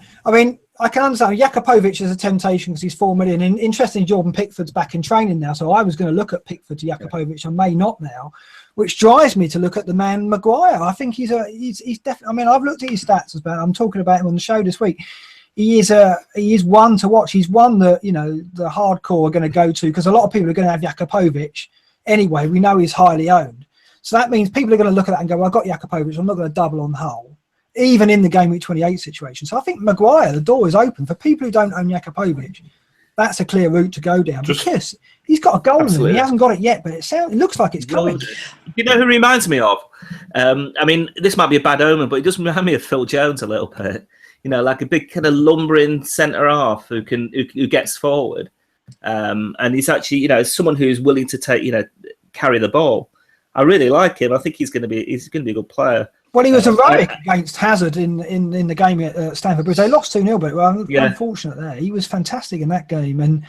I can understand Jakupovic is a temptation because he's 4 million. And interestingly, Jordan Pickford's back in training now, so I was going to look at Pickford to Jakupovic. I may not now, which drives me to look at the man Maguire. I think he's definitely. I've looked at his stats I'm talking about him on the show this week. He is one to watch. He's one that the hardcore are going to go to, because a lot of people are going to have Jakupovic anyway. We know he's highly owned, so that means people are going to look at that and go, well, I've got Jakupovic, I'm not going to double on Hull, even in the game week 28 situation. So I think Maguire, the door is open for people who don't own Jakupovic. That's a clear route to go down, because he's got a goal in him. He hasn't got it yet, but it looks like it's coming. You know who reminds me of? This might be a bad omen, but it does remind me of Phil Jones a little bit. Like a big kind of lumbering centre half who gets forward, and he's actually someone who's willing to carry the ball. I really like him. I think he's going to be a good player. Well, he was heroic against Hazard in the game at Stamford Bridge. They lost 2-0, but unfortunate there. He was fantastic in that game. And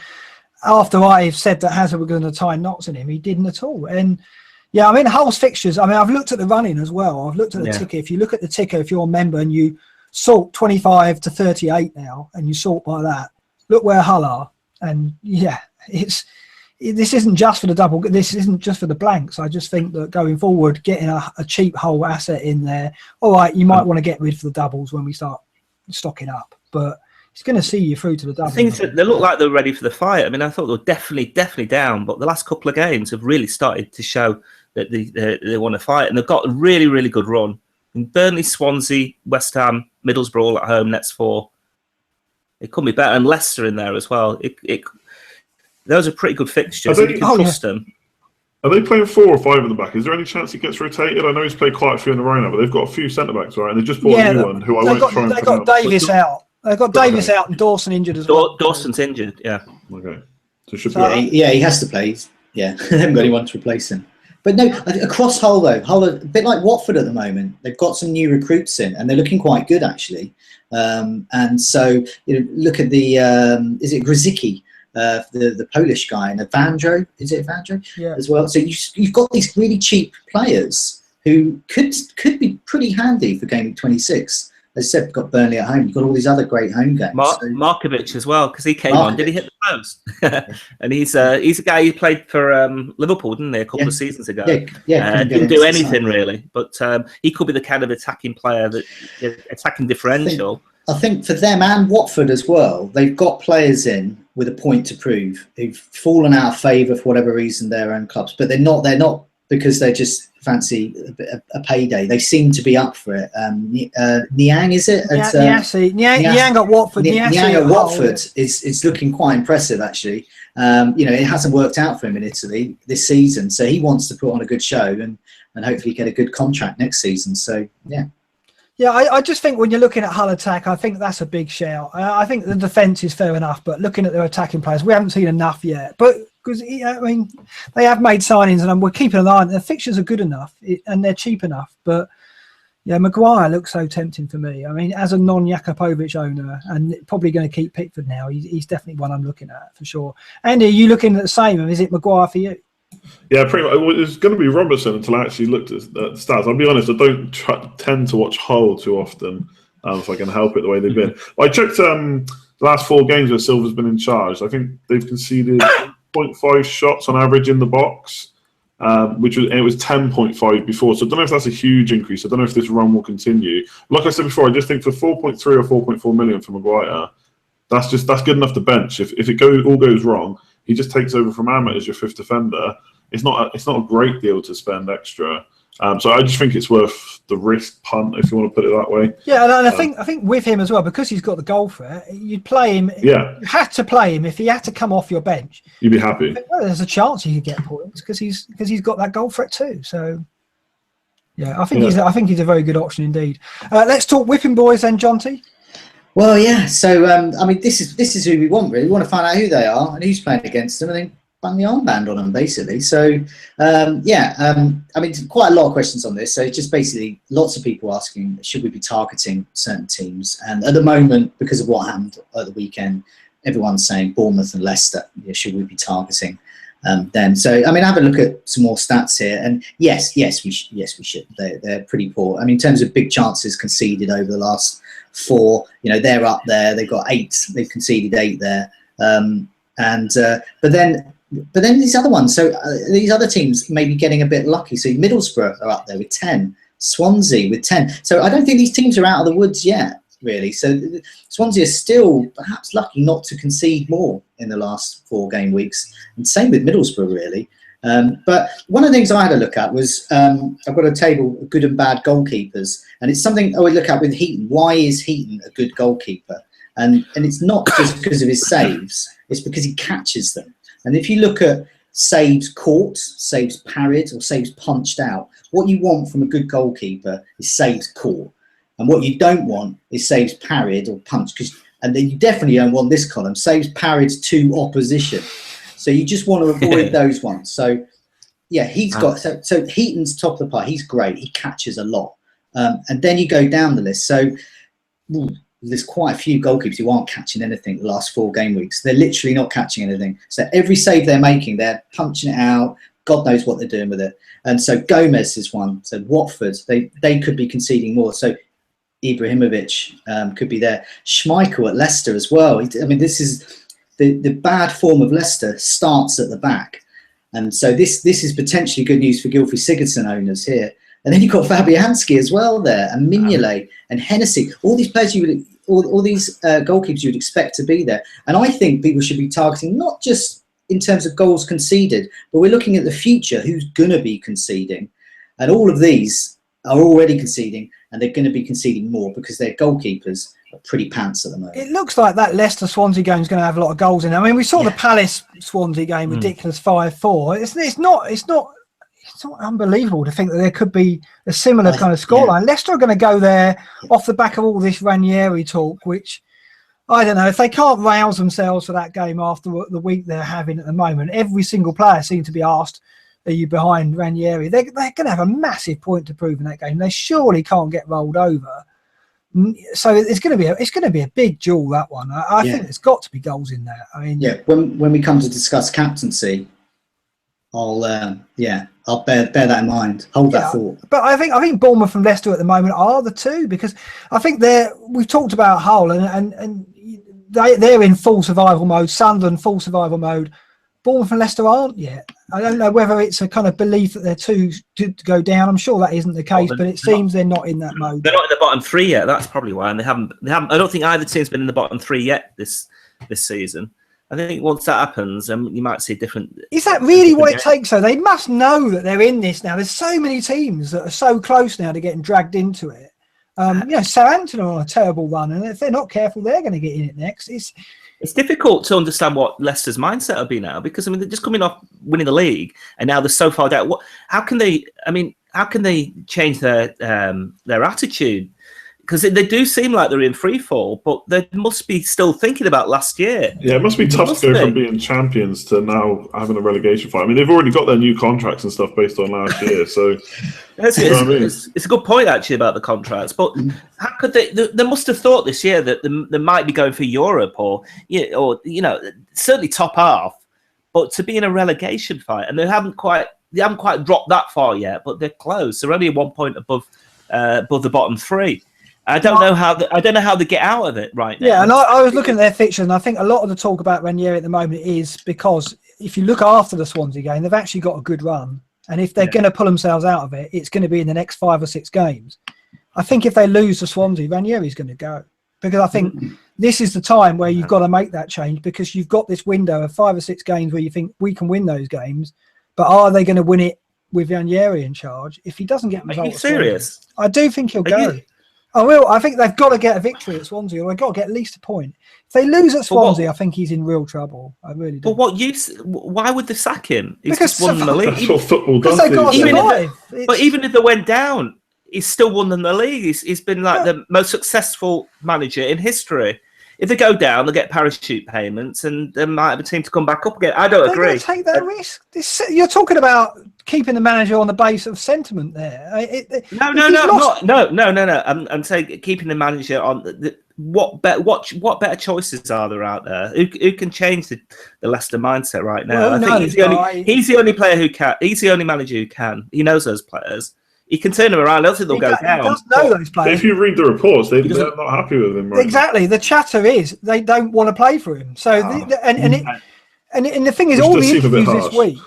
after I said that Hazard were going to tie knots in him, he didn't at all. And Hull's fixtures, I've looked at the running as well. I've looked at the ticker. If you look at the ticker, if you're a member and you sort 25 to 38 now, and you sort by that, look where Hull are. And this isn't just for the double. This isn't just for the blanks. I just think that going forward, getting a cheap Hull asset in there, all right, you might want to get rid of the doubles when we start stocking up. But He's going to see you through to the double. I think they look like they're ready for the fight. I mean, I thought they were definitely down, but the last couple of games have really started to show that they want to fight, and they've got a really, really good run. In Burnley, Swansea, West Ham, Middlesbrough all at home, next 4. It could be better, and Leicester in there as well. Those are pretty good fixtures. You can trust them. Are they playing 4 or 5 at the back? Is there any chance he gets rotated? I know he's played quite a few in the row now, but they've got a few centre backs, right? And they just bought a new one who I won't try and pronounce. They've got Davis out. They've got Davis out and Dawson injured as well. Dawson's injured, yeah. Okay. So he has to play. Yeah, they haven't got anyone to replace him. But no, across Hull though, a bit like Watford at the moment, they've got some new recruits in, and they're looking quite good actually. And so look at the is it Grzycki, the Polish guy, and Evandro, is it Evandro? Yeah. As well. So you've got these really cheap players who could be pretty handy for game week 26. As I said, we've got Burnley at home. You've got all these other great home games. Markovic as well, because he came on. Did he hit the post? And he's a guy who played for Liverpool, didn't he, a couple of seasons ago? Didn't do anything really, but he could be the kind of attacking player, attacking differential. I think for them and Watford as well, they've got players in with a point to prove who've fallen out of favour for whatever reason, their own clubs, but they're not because they just fancy a payday. They seem to be up for it. Niang, is it? Niang at Watford. Niang at Watford is looking quite impressive, actually. It hasn't worked out for him in Italy this season, so he wants to put on a good show and hopefully get a good contract next season. So, yeah. Yeah, I just think when you're looking at Hull attack, I think that's a big shout. I think the defence is fair enough, but looking at their attacking players, we haven't seen enough yet. But because they have made signings, and we're keeping an eye on. The fixtures are good enough, and they're cheap enough. But yeah, Maguire looks so tempting for me. I mean, as a non-Jakubovic owner, and probably going to keep Pickford now, he's definitely one I'm looking at for sure. Andy, are you looking at the same? Is it Maguire for you? Yeah, pretty much. It was going to be Robertson until I actually looked at the stats. I'll be honest, I don't tend to watch Hull too often if I can help it the way they've been. I checked the last 4 games where Silva's been in charge. I think they've conceded 0.5 shots on average in the box, which was 10.5 before. So I don't know if that's a huge increase. I don't know if this run will continue. Like I said before, I just think for 4.3 or 4.4 million for Maguire, that's good enough to bench. If it all goes wrong, he just takes over from Ahmed as your 5th defender. It's not a great deal to spend extra. So I just think it's worth the risk punt, if you want to put it that way. Yeah, and I think with him as well, because he's got the goal threat, you'd play him. Yeah. You had to play him if he had to come off your bench. You'd be happy. Well, there's a chance he could get points because he's got that goal threat too. So yeah, I think he's a very good option indeed. Let's talk whipping boys then, Jonty. Well, yeah. So this is who we want really. We want to find out who they are and who's playing against them, and then bang the armband on them basically. So quite a lot of questions on this. So just basically lots of people asking, should we be targeting certain teams? And at the moment, because of what happened at the weekend, everyone's saying Bournemouth and Leicester. Yeah, should we be targeting them? So have a look at some more stats here. And yes, we should. They're pretty poor. In terms of big chances conceded over the last 4, they're up there. They've got 8. They've conceded 8 there. But then these other ones, so these other teams may be getting a bit lucky. So Middlesbrough are up there with 10, Swansea with 10. So I don't think these teams are out of the woods yet, really. So Swansea are still perhaps lucky not to concede more in the last 4 game weeks. And same with Middlesbrough, really. But one of the things I had a look at was I've got a table of good and bad goalkeepers. And it's something I would look at with Heaton. Why is Heaton a good goalkeeper? And it's not just because of his saves. It's because he catches them. And if you look at saves caught, saves parried, or saves punched out, what you want from a good goalkeeper is saves caught. And what you don't want is saves parried or punched. And then you definitely don't want this column, saves parried to opposition. So you just want to avoid those ones. So, yeah, he's got... So Heaton's top of the pile. He's great. He catches a lot. And then you go down the list. So... there's quite a few goalkeepers who aren't catching anything the last 4 game weeks. They're literally not catching anything. So every save they're making, they're punching it out. God knows what they're doing with it. And so Gomez is one. So Watford, they could be conceding more. So Ibrahimovic could be there. Schmeichel at Leicester as well. This is the bad form of Leicester starts at the back. And so this is potentially good news for Gylfi Sigurdsson owners here. And then you've got Fabianski as well there, and Mignolet and Hennessy. All these players all these goalkeepers you'd expect to be there. And I think people should be targeting not just in terms of goals conceded, but we're looking at the future, who's going to be conceding. And all of these are already conceding, and they're going to be conceding more because their goalkeepers are pretty pants at the moment. It looks like that Leicester-Swansea game is going to have a lot of goals in it. I mean, we saw the Palace-Swansea game, ridiculous 5-4. It's not unbelievable to think that there could be a similar kind of scoreline. Leicester are going to go there off the back of all this Ranieri talk, which, I don't know, if they can't rouse themselves for that game after the week they're having at the moment, every single player seems to be asked, are you behind Ranieri? They're going to have a massive point to prove in that game. They surely can't get rolled over. So it's going to be a big duel, that one. I think there's got to be goals in there. I mean, when we come to discuss captaincy, I'll bear that in mind. Hold that thought. But I think Bournemouth and Leicester at the moment are the two, because I think we've talked about Hull and they're in full survival mode. Sunderland full survival mode. Bournemouth and Leicester aren't yet. I don't know whether it's a kind of belief that they're too to go down. I'm sure that isn't the case, but it seems they're not in that mode. They're not in the bottom three yet. That's probably why, and they haven't. I don't think either team's been in the bottom three yet this season. I think once that happens, you might see different. Is that really what it takes? So they must know that they're in this now. There's so many teams that are so close now to getting dragged into it. Southampton are on a terrible run, and if they're not careful, they're going to get in it next. It's difficult to understand what Leicester's mindset will be now, because they're just coming off winning the league, and now they're so far down. How can they change their attitude? Because they do seem like they're in free fall, but they must be still thinking about last year. Yeah, it must be tough to go from being champions to now having a relegation fight. I mean, they've already got their new contracts and stuff based on last year, so it's a good point actually about the contracts. But how could they must have thought this year that they might be going for Europe or certainly top half, but to be in a relegation fight, and they haven't quite dropped that far yet, but they're close. They're only 1 point above the bottom three. I don't know how they get out of it right now. Yeah, and I was looking at their fixture, and I think a lot of the talk about Ranieri at the moment is because if you look after the Swansea game, they've actually got a good run. And if they're going to pull themselves out of it, it's going to be in the next 5 or 6 games. I think if they lose to Swansea, Ranieri's going to go. Because I think this is the time where you've got to make that change, because you've got this window of 5 or 6 games where you think we can win those games. But are they going to win it with Ranieri in charge? If he doesn't get results, are you serious? I do think he'll go. I think they've got to get a victory at Swansea, or they've got to get at least a point. If they lose at Swansea, I think he's in real trouble. I really do. But why would they sack him? He's just won the league. That's what football does. Even if they went down, he's still won them the league. He's been like the most successful manager in history. If they go down, they get parachute payments, and they might have a team to come back up again. I don't agree. Take that risk. You're talking about keeping the manager on the base of sentiment there. No. I'm saying keeping the manager on. What better choices are there out there? Who can change the Leicester mindset right now? I think he's the only player who can. He's the only manager who can. He knows those players. He can turn them around. I don't think they'll go down. He does know those players. If you read the reports, they're not happy with him. Right exactly. Now. The chatter is they don't want to play for him. So and the thing is, all the interviews this week,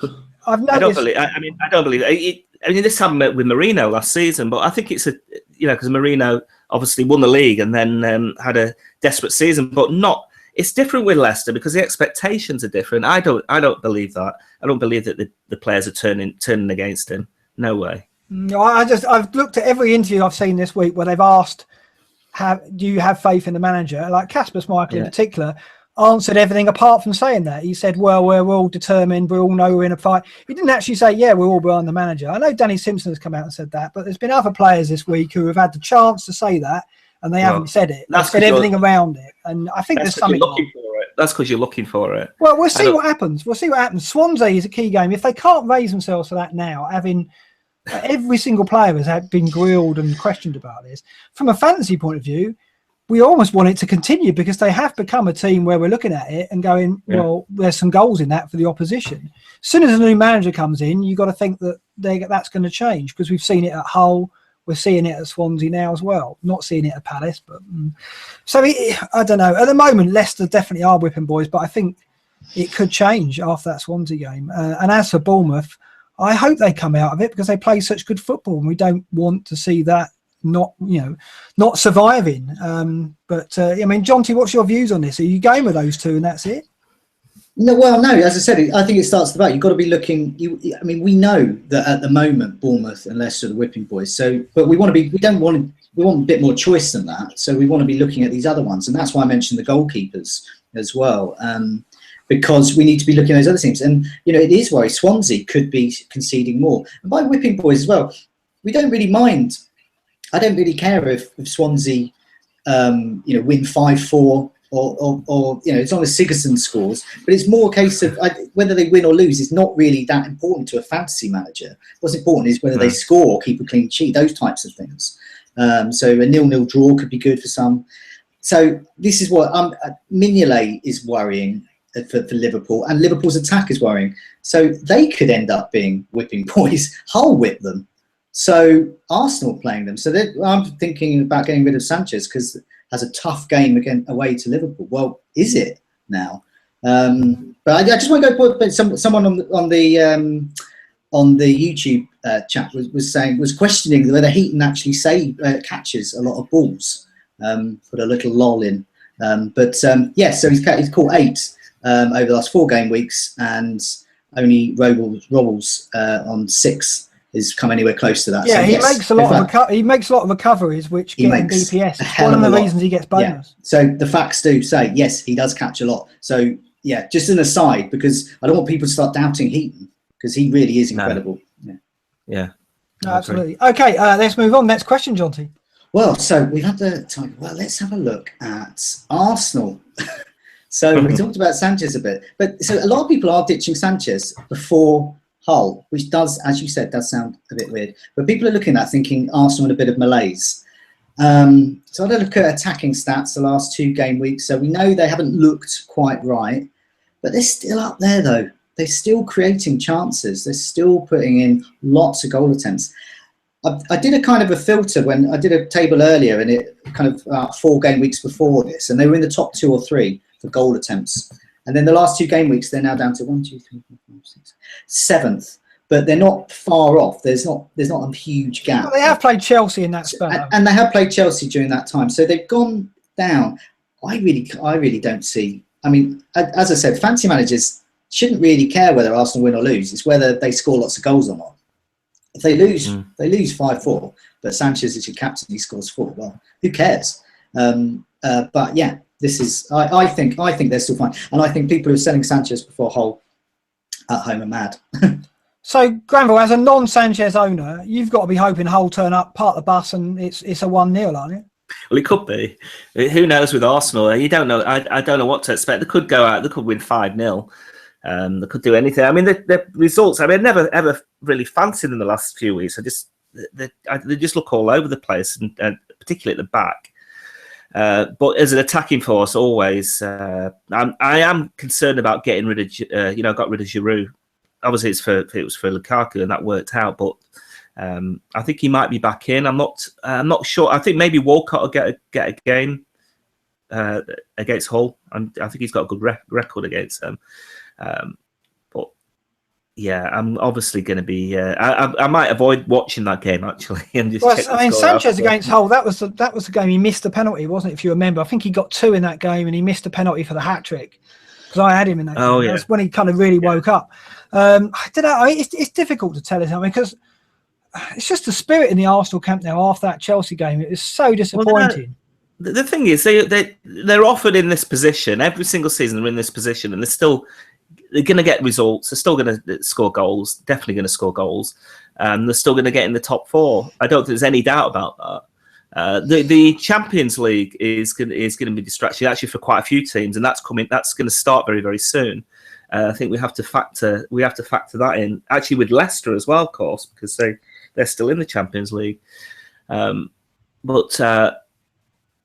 I've noticed. I don't believe it. I mean, this happened with Mourinho last season, but I think it's because Mourinho obviously won the league and then had a desperate season, but not. It's different with Leicester because the expectations are different. I don't believe that. I don't believe that the players are turning against him. No way. No, I've looked at every interview I've seen this week where they've asked, do you have faith in the manager? Like Kasper Schmeichel in particular answered everything apart from saying that. He said, well, we're all determined. We all know we're in a fight. He didn't actually say, we're all behind the manager. I know Danny Simpson has come out and said that, but there's been other players this week who have had the chance to say that, and they haven't said it. They've said everything around it. And I think there's something looking for it. That's because you're looking for it. Well, we'll see what happens. Swansea is a key game. If they can't raise themselves for that now, having every single player has been grilled and questioned about this. From a fantasy point of view, we almost want it to continue because they have become a team where we're looking at it and going, well, there's some goals in that for the opposition. As soon as a new manager comes in, you've got to think that that's going to change, because we've seen it at Hull. We're seeing it at Swansea now as well. Not seeing it at Palace, but so I don't know. At the moment, Leicester definitely are whipping boys, but I think it could change after that Swansea game. And as for Bournemouth, I hope they come out of it because they play such good football, and we don't want to see that not surviving. But I mean, Jonty, what's your views on this? Are you going with those two and that's it? No, well, no. As I said, I think it starts about you've got to be looking. I mean, we know that at the moment Bournemouth and Leicester are the whipping boys. So, but we want a bit more choice than that. So we want to be looking at these other ones, and that's why I mentioned the goalkeepers as well, because we need to be looking at those other teams. And it is worrying. Swansea could be conceding more, and by whipping boys as well. We don't really mind. I don't really care if Swansea, win 5-4. Or as long as Sigurdsson scores, but it's more a case of whether they win or lose is not really that important to a fantasy manager. What's important is whether they score or keep a clean sheet, those types of things. So a 0-0 draw could be good for some. So this is what Mignolet is worrying for Liverpool, and Liverpool's attack is worrying. So they could end up being whipping boys. Hull whip them. So Arsenal playing them. So I'm thinking about getting rid of Sanchez because has a tough game again away to Liverpool. Well, is it now? But I just want to go. But someone on the YouTube chat was questioning whether Heaton actually catches a lot of balls. Put a little lol in. So he's caught 8 over the last 4 game weeks, and only Robles on 6. Is come anywhere close to that. Yeah, so he makes a lot of recoveries, which get him DPS. It's one of the reasons he gets bonus. Yeah. So the facts do say yes, he does catch a lot. So yeah, just an aside, because I don't want people to start doubting Heaton because he really is incredible. Yeah. No, absolutely. Okay, let's move on. Next question, Jonty. Well, so we've had the time. Well, let's have a look at Arsenal. So we talked about Sanchez a bit, but so a lot of people are ditching Sanchez before Hull, which does, as you said, does sound a bit weird. But people are looking at thinking Arsenal in a bit of malaise. So I had a look at attacking stats the last 2 game weeks. So we know they haven't looked quite right, but they're still up there though. They're still creating chances. They're still putting in lots of goal attempts. I did a kind of a filter when I did a table earlier, and it kind of 4 game weeks before this, and they were in the top 2 or 3 for goal attempts. And then the last 2 game weeks, they're now down to 1, 2, 3, 4, 5, 6, 7th. But they're not far off. There's not a huge gap. Well, they have played Chelsea in that spell, and they have played Chelsea during that time. So they've gone down. I really don't see. I mean, as I said, fantasy managers shouldn't really care whether Arsenal win or lose. It's whether they score lots of goals or not. If they lose, they lose 5-4. But Sanchez is your captain. He scores 4. Well, who cares? But yeah. This is. I think they're still fine, and I think people who are selling Sanchez before Hull at home are mad. So Granville, as a non-Sanchez owner, you've got to be hoping Hull turn up, part the bus, and it's a 1-0, aren't it? Well, it could be. Who knows with Arsenal? You don't know. I don't know what to expect. They could go out. They could win 5-0. They could do anything. I mean, the results. I mean, I never ever really fancied in the last few weeks. They just look all over the place, and particularly at the back. But as an attacking force, always, I am concerned about getting rid of, got rid of Giroud. Obviously, it was for Lukaku, and that worked out. But I think he might be back in. I'm not sure. I think maybe Walcott will get a game against Hull. I think he's got a good record against them. But yeah, I'm obviously going to be. I might avoid watching that game actually, and just. Well, Sanchez against Hull. That was the game he missed the penalty, wasn't it? If you remember, I think he got 2 in that game, and he missed the penalty for the hat trick because I had him in that. Oh game. yeah, that's when he kind of really woke up. I don't know. It's difficult to tell, isn't it? Because it's just the spirit in the Arsenal camp now after that Chelsea game. It was so disappointing. Well, the thing is, they're offered in this position every single season. They're in this position, and they're going to get results. They're still going to score goals. Definitely going to score goals. They're still going to get in the top 4. I don't think there's any doubt about that. The Champions League is going to be distraction actually for quite a few teams, and that's going to start very, very soon. I think we have to factor that in actually with Leicester as well, of course, because they're still in the Champions League.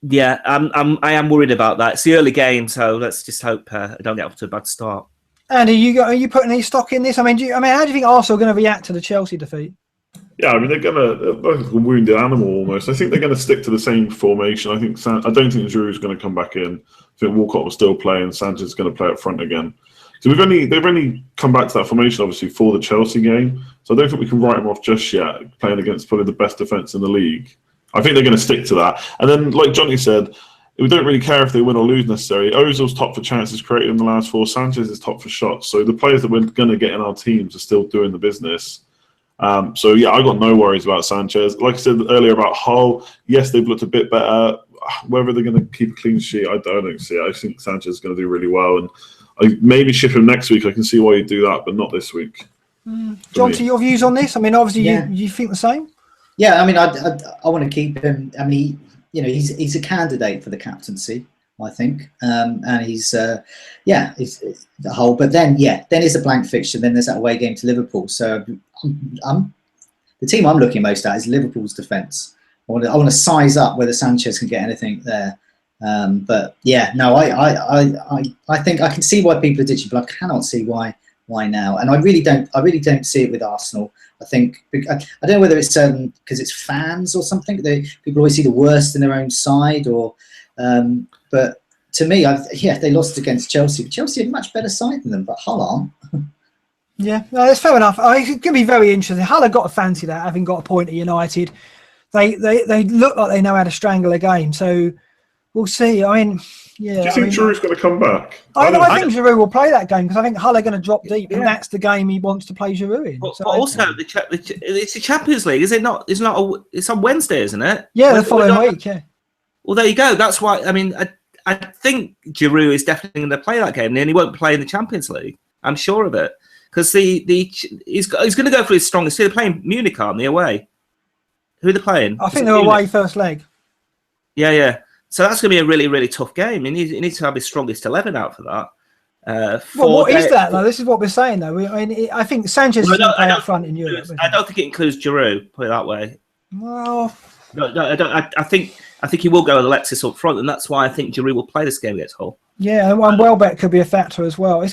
Yeah, I am worried about that. It's the early game, so let's just hope I don't get off to a bad start. And are you putting any stock in this? I mean, how do you think Arsenal are going to react to the Chelsea defeat? Yeah, I mean they're like a wounded animal almost. I think they're going to stick to the same formation. I don't think Giroud's going to come back in. I think Walcott will still play, and Sanchez is going to play up front again. So they've only come back to that formation obviously for the Chelsea game. So I don't think we can write them off just yet. Playing against probably the best defence in the league, I think they're going to stick to that. And then, like Jonty said, we don't really care if they win or lose necessarily. Ozil's top for chances created in the last 4. Sanchez is top for shots. So the players that we're going to get in our teams are still doing the business. So yeah, I got no worries about Sanchez. Like I said earlier about Hull, yes, they've looked a bit better. Whether they're going to keep a clean sheet, I don't see it. I think Sanchez is going to do really well, and I maybe ship him next week. I can see why you do that, but not this week. Jonty, your views on this? I mean, obviously, you think the same? Yeah, I mean, I want to keep him. I mean, he's a candidate for the captaincy, I think, and he's the whole. But then is a blank fixture. Then there's that away game to Liverpool. So the team I'm looking most at is Liverpool's defence. I want to size up whether Sanchez can get anything there. But yeah, no, I think I can see why people are ditching, but I cannot see why now. And I really don't see it with Arsenal. I think I don't know whether it's because it's fans or something. People always see the worst in their own side, or but to me, they lost against Chelsea. Chelsea are a much better side than them, but Hull aren't. Yeah, no, that's fair enough. It's going to be very interesting. Hull have got to fancy that, having got a point at United. They look like they know how to strangle a game, so we'll see. I mean, yeah. Do you think Giroud's going to come back? I think Giroud will play that game because I think Hull are going to drop deep, and that's the game he wants to play Giroud in. But also, it's the Champions League, is it not? It's on Wednesday, isn't it? Yeah, the following week. Yeah. Well, there you go. That's why. I mean, I think Giroud is definitely going to play that game, and he won't play in the Champions League. I'm sure of it because he's going to go for his strongest. They're playing Munich, aren't they, away? Who are they playing? I think they're away first leg. Yeah. So that's going to be a really, really tough game. He needs to have his strongest 11 out for that. What is that, though? This is what we're saying, though. I think Sanchez is going to play up front in Europe. I don't think it includes Giroud, put it that way. Well... No, I don't. I think he will go with Alexis up front, and that's why I think Giroud will play this game against Hull. Yeah, and Welbeck could be a factor as well. I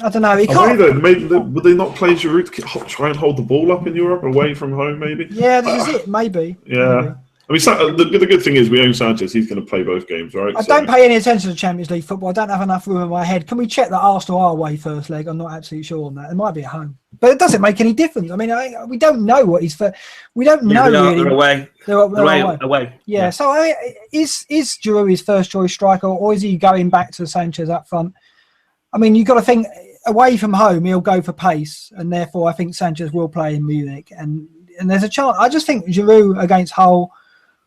don't know. He can't. Would they not play Giroud to try and hold the ball up in Europe away from home? Maybe. Yeah, this is it. Maybe. Yeah. Maybe. I mean, the good thing is we own Sanchez. He's going to play both games, right? I don't pay any attention to Champions League football. I don't have enough room in my head. Can we check that Arsenal are away first leg? I'm not absolutely sure on that. It might be at home, but it doesn't make any difference. I mean, we don't know what he's for. We don't know really. They're away. They're away. Yeah. So is Giroud his first choice striker, or is he going back to Sanchez up front? I mean, you've got to think away from home, he'll go for pace, and therefore I think Sanchez will play in Munich, and there's a chance. I just think Giroud against Hull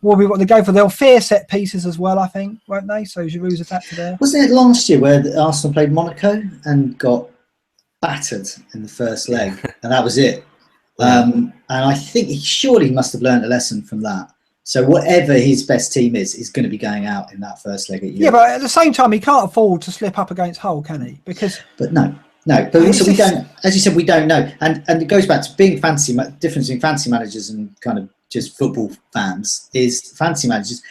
will be what they go for. They'll fear set pieces as well, I think, won't they? So Giroud's a factor there. Wasn't it last year where Arsenal played Monaco and got battered in the first leg, and that was it? And I think he surely must have learned a lesson from that. So whatever his best team is going to be going out in that first leg. Yeah, but at the same time, he can't afford to slip up against Hull, can he? But no. But also we don't. As you said, we don't know, and it goes back to being difference between fantasy managers and kind of just football fans is fantasy managers,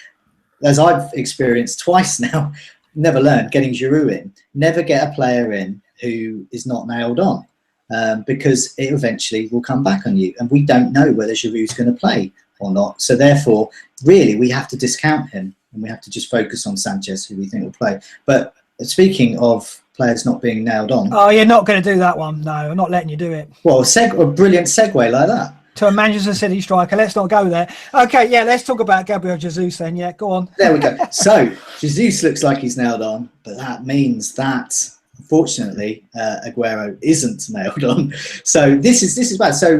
as I've experienced twice now, never learn getting Giroud in. Never get a player in who is not nailed on, because it eventually will come back on you, and we don't know whether Giroud's going to play or not. So therefore, really, we have to discount him, and we have to just focus on Sanchez, who we think will play. But speaking of players not being nailed on, oh, you're not going to do that one. No, I'm not letting you do it. Well, a brilliant segue like that. To a Manchester City striker. Let's not go there. Okay, yeah, let's talk about Gabriel Jesus then. Yeah, go on. There we go. So, Jesus looks like he's nailed on, but that means that, unfortunately, Aguero isn't nailed on. So this is bad. So,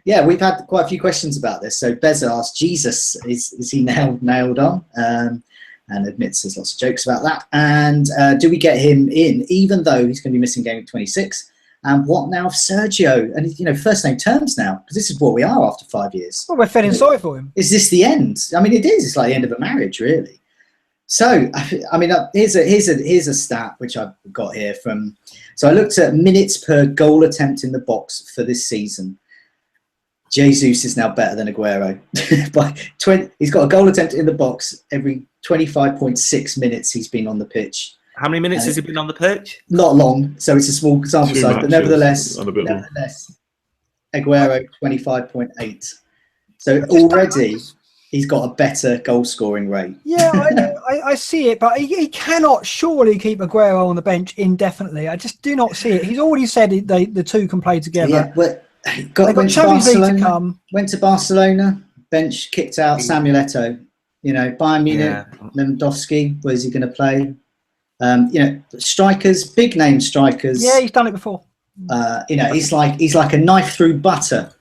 we've had quite a few questions about this. So Beza asked, Jesus, is he nailed on? And admits there's lots of jokes about that. And do we get him in, even though he's going to be missing game 26? And what now of Sergio? And, first name terms now, because this is what we are after 5 years. Well, we're feeling sorry for him. Is this the end? I mean, it is. It's like the end of a marriage, really. So, I mean, here's a stat which I've got here from. So I looked at minutes per goal attempt in the box for this season. Jesus is now better than Aguero. He's got a goal attempt in the box every 25.6 minutes he's been on the pitch. How many minutes has he been on the pitch? Not long, so it's a small sample size, but nevertheless, Aguero 25.8. So already he's got a better goal scoring rate. Yeah, I see it, but he cannot surely keep Aguero on the bench indefinitely. I just do not see it. He's already said the two can play together. Yeah, went to Barcelona. bench, kicked out Samuel Eto'o. You know, Bayern Munich, Lewandowski, where's he going to play? You know, strikers, big name strikers. Yeah, he's done it before. You know, he's like a knife through butter,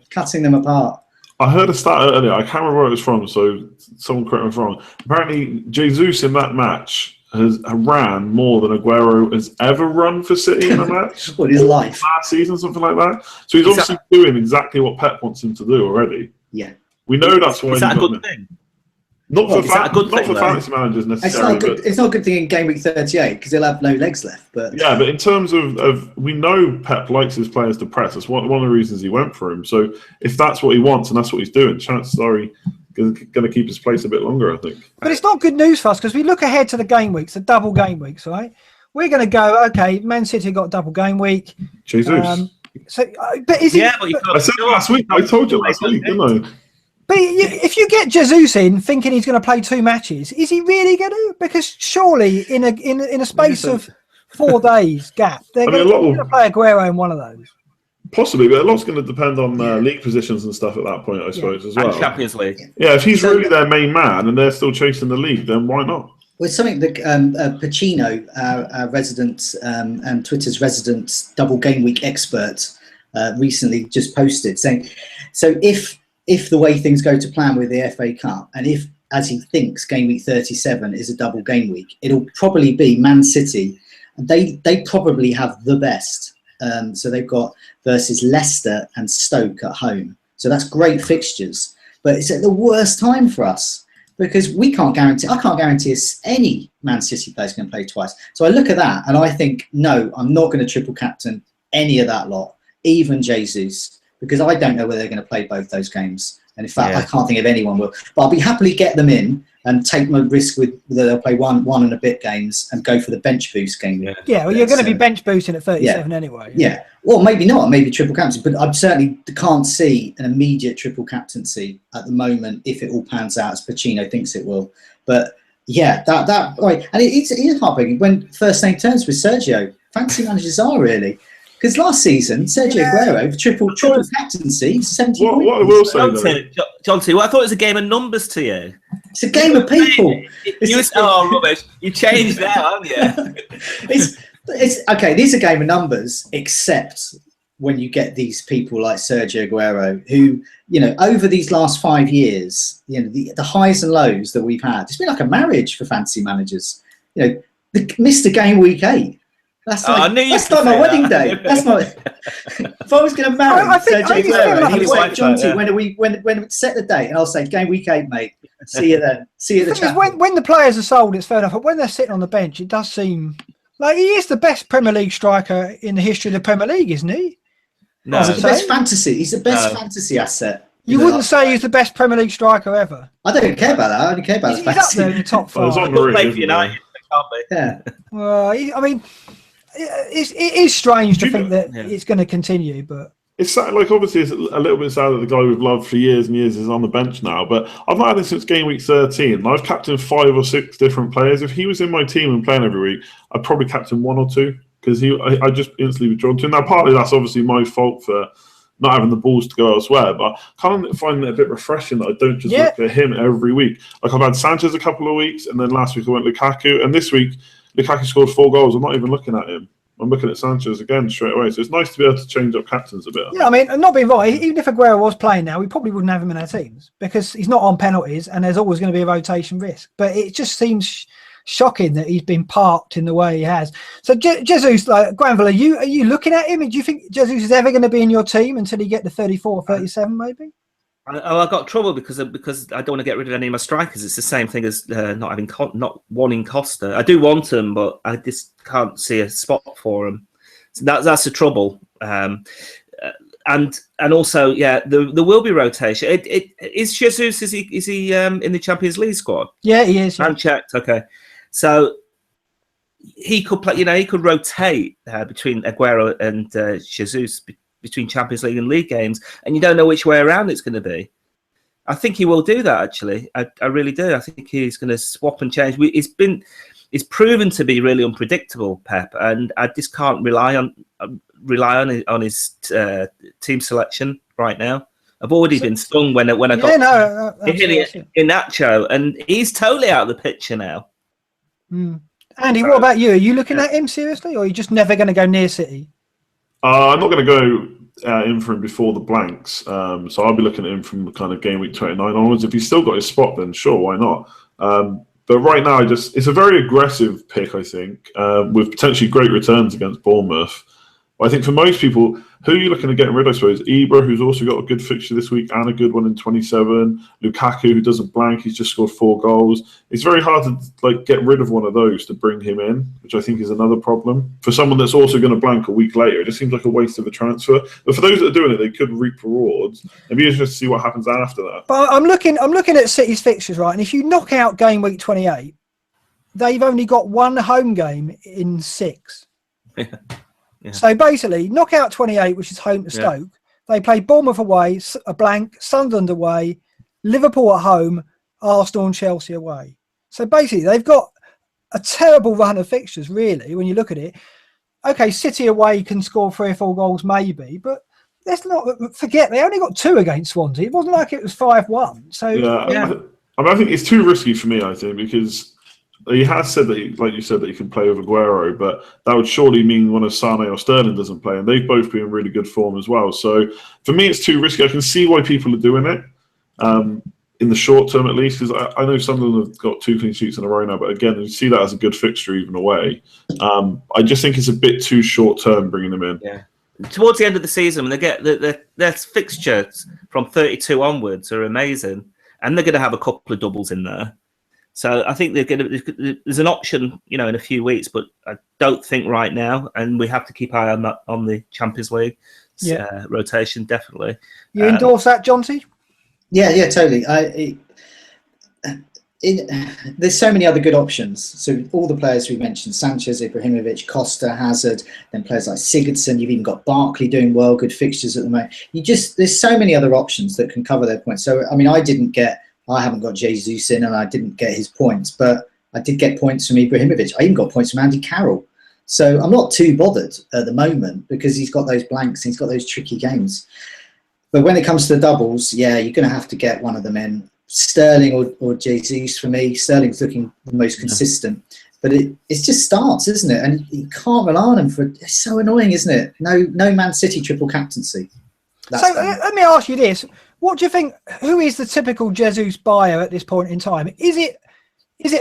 cutting them apart. I heard a stat earlier. I can't remember where it was from, so someone correct me if I'm wrong. Apparently, Jesus in that match has ran more than Aguero has ever run for City in a match. What his life? Last season, something like that. So he's obviously doing exactly what Pep wants him to do already. Yeah, we know that's why. Is that a good thing? Not for fantasy managers necessarily. It's not a good thing in game week 38 because they'll have no legs left. But yeah, but in terms of we know Pep likes his players to press. That's one of the reasons he went for him. So if that's what he wants and that's what he's doing, chances are he's going to keep his place a bit longer, I think. But it's not good news for us because we look ahead to the game weeks, the double game weeks, right? We're going to go, okay, Man City got a double game week. Jesus. But is he? Yeah, but I said last week. I told you last week, didn't I? But if you get Jesus in thinking he's going to play 2 matches, is he really going to? Because surely in a space of 4 days gap, they're going to play Aguero in one of those. Possibly, but a lot's going to depend on league positions and stuff at that point, I suppose, as well. And Champions League. Yeah, if he's really their main man and they're still chasing the league, then why not? Well, it's something that Pacino, our resident and Twitter's resident double game week expert, recently just posted saying, so if the way things go to plan with the FA Cup, and if, as he thinks, game week 37 is a double game week, it'll probably be Man City. They probably have the best. So they've got versus Leicester and Stoke at home. So that's great fixtures. But it's at the worst time for us because I can't guarantee any Man City players can play twice. So I look at that and I think, no, I'm not going to triple captain any of that lot, even Jesus, because I don't know whether they're going to play both those games. And in fact, I can't think of anyone will. But I'll be happily get them in and take my risk with whether they'll play one and a bit games and go for the bench boost game. Yeah, well, you're going to be bench boosting at 37 anyway. Yeah, or maybe not, maybe triple captaincy. But I certainly can't see an immediate triple captaincy at the moment if it all pans out as Pacino thinks it will. But yeah, that right. And it is heartbreaking when first name turns with Sergio. Fancy managers are really. Because last season, Sergio Aguero, triple captaincy, 70 points. What I will say, Jonty, I thought it was a game of numbers to you. It's a game of people. Rubbish. You changed that, haven't you? It's okay, these are game of numbers, except when you get these people like Sergio Aguero, who, you know, over these last 5 years, you know, the highs and lows that we've had, it's been like a marriage for fantasy managers. You know, missed a game week 8. That's like my wedding day. That's my. If I was going to marry Sergio Aguero, he would say, "Jonty, when we set the date?" And I'll say, "Game week 8, mate. See you then. See you at the chapel." When the players are sold, it's fair enough. But when they're sitting on the bench, it does seem like he is the best Premier League striker in the history of the Premier League, isn't he? No, he's the best fantasy. He's the best fantasy asset. You wouldn't say he's the best Premier League striker ever. I don't care about that. I only care about his fantasy. He's up there in the top 5. United, yeah. Well, I mean. It is strange to think that it's going to continue, but it's sad, like obviously it's a little bit sad that the guy we've loved for years and years is on the bench now. But I've not had it since game week 13. I've captained 5 or 6 different players. If he was in my team and playing every week, I'd probably captain 1 or 2 because I just instantly be drawn to him. Now, partly that's obviously my fault for not having the balls to go elsewhere, but I kind of find it a bit refreshing that I don't just look at him every week. Like I've had Sanchez a couple of weeks, and then last week I went Lukaku, and this week Lukaku scored 4 goals. I'm not even looking at him. I'm looking at Sanchez again straight away. So it's nice to be able to change up captains a bit. Yeah, I mean, not being right, even if Aguero was playing now, we probably wouldn't have him in our teams because he's not on penalties and there's always going to be a rotation risk. But it just seems shocking that he's been parked in the way he has. So Jesus, like Granville, are you looking at him? Do you think Jesus is ever going to be in your team until he get to 34 or 37 maybe? I got trouble because I don't want to get rid of any of my strikers. It's the same thing as not wanting Costa. I do want him, but I just can't see a spot for him. So that's the trouble. And also, there will be rotation. Is Jesus? Is he in the Champions League squad? Yeah, he is. I'm checked. Okay, so he could play. He could rotate between Aguero and Jesus. Between Champions League and league games, and you don't know which way around it's going to be. I think he will do that, actually. I really do. I think he's going to swap and change. It's proven to be really unpredictable, Pep, and I just can't rely on his team selection right now. I've already been stung when I got Iheanacho, and he's totally out of the picture now. Andy, what about you? Are you looking at him seriously, or are you just never going to go near City? I'm not going to go in for him before the blanks, so I'll be looking at him from kind of game week 29 onwards. If he's still got his spot, then sure, why not? But right now, it's a very aggressive pick, I think, with potentially great returns against Bournemouth. But I think for most people, who are you looking at getting rid of, I suppose? Ibra, who's also got a good fixture this week and a good one in 27. Lukaku, who doesn't blank, he's just scored 4 goals. It's very hard to get rid of one of those to bring him in, which I think is another problem. For someone that's also going to blank a week later, it just seems like a waste of a transfer. But for those that are doing it, they could reap rewards. It'd be interesting to see what happens after that. But I'm looking at City's fixtures, right? And if you knock out game week 28, they've only got 1 home game in 6. Yeah. So basically, knock out 28, which is home to Stoke. They play Bournemouth away, a blank, Sunderland away, Liverpool at home, Arsenal and Chelsea away. So basically, they've got a terrible run of fixtures, really, when you look at it. Okay, City away can score 3 or 4 goals, maybe, but let's not forget they only got 2 against Swansea. It wasn't like it was 5-1. So I think it's too risky for me, I think, because he has said that, like you said, that he can play with Aguero, but that would surely mean one of Sane or Sterling doesn't play, and they've both been in really good form as well. So for me, it's too risky. I can see why people are doing it in the short term, at least, because I know some of them have got 2 clean sheets in a row now, but again, you see that as a good fixture even away. I just think it's a bit too short term bringing them in. Yeah. Towards the end of the season, when they get their fixtures from 32 onwards are amazing, and they're going to have a couple of doubles in there. So I think there's an option, in a few weeks, but I don't think right now, and we have to keep an eye on that on the Champions League rotation, definitely. You endorse that, Jonty? Yeah, totally. There's so many other good options. So all the players we mentioned, Sanchez, Ibrahimovic, Costa, Hazard, then players like Sigurdsson. You've even got Barkley doing well, good fixtures at the moment. There's so many other options that can cover their points. So I mean, I haven't got Jesus in, and I didn't get his points, but I did get points from Ibrahimovic. I even got points from Andy Carroll. So I'm not too bothered at the moment because he's got those blanks and he's got those tricky games. But when it comes to the doubles, you're going to have to get one of them in. Sterling or Jesus for me. Sterling's looking the most consistent. But it's just starts, isn't it? And you can't rely on him it's so annoying, isn't it? No Man City triple captaincy. Let me ask you this. What do you think? Who is the typical Jesus buyer at this point in time? Is it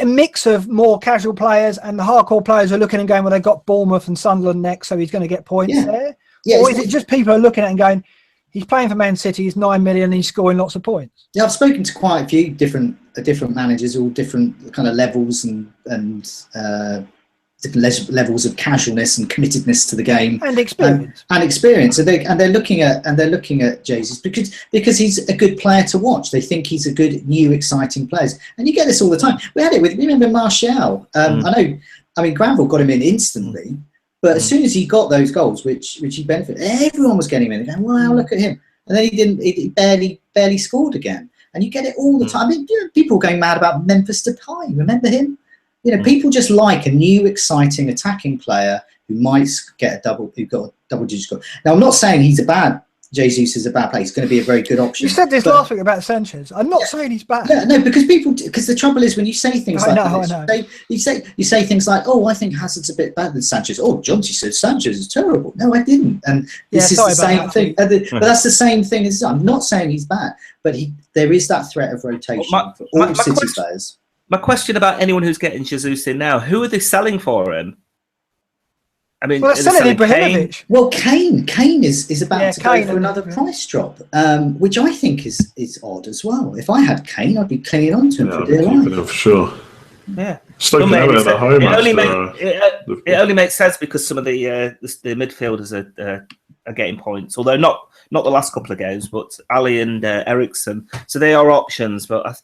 a mix of more casual players and the hardcore players are looking and going, well, they've got Bournemouth and Sunderland next, so he's going to get points there? Yeah, or is it just people are looking at it and going, he's playing for Man City, he's 9 million, and he's scoring lots of points? Yeah, I've spoken to quite a few different managers, all different kind of levels and different levels of casualness and committedness to the game and experience. And they're looking at Jesus because he's a good player to watch. They think he's a good new exciting player, and you get this all the time. We had it with remember Martial. I mean Granville got him in instantly, but as soon as he got those goals, which he benefited, everyone was getting him in and going, wow, look at him. And then he barely scored again. And you get it all the time. I mean, people were going mad about Memphis Depay. Remember him? People just like a new, exciting attacking player who might get who got a double-digit score. Now, I'm not saying Jesus is a bad player. He's going to be a very good option. You said this last week about Sanchez. I'm not saying he's bad. No, because the trouble is when you say things you say things like, oh, I think Hazard's a bit better than Sanchez. Oh, Jonty said Sanchez is terrible. No, I didn't. And this is the same thing. But that's the same thing. I'm not saying he's bad, but there is that threat of rotation for all City players. My question about anyone who's getting Jesus in now, who are they selling for him? I mean, they're selling Ibrahimovic. Well, Kane is about to go for another price drop, which I think is odd as well. If I had Kane, I'd be clinging on to him for dear life. For sure. Yeah. It only makes sense because some of the midfielders are getting points, although not the last couple of games, but Ali and Eriksson. So they are options, but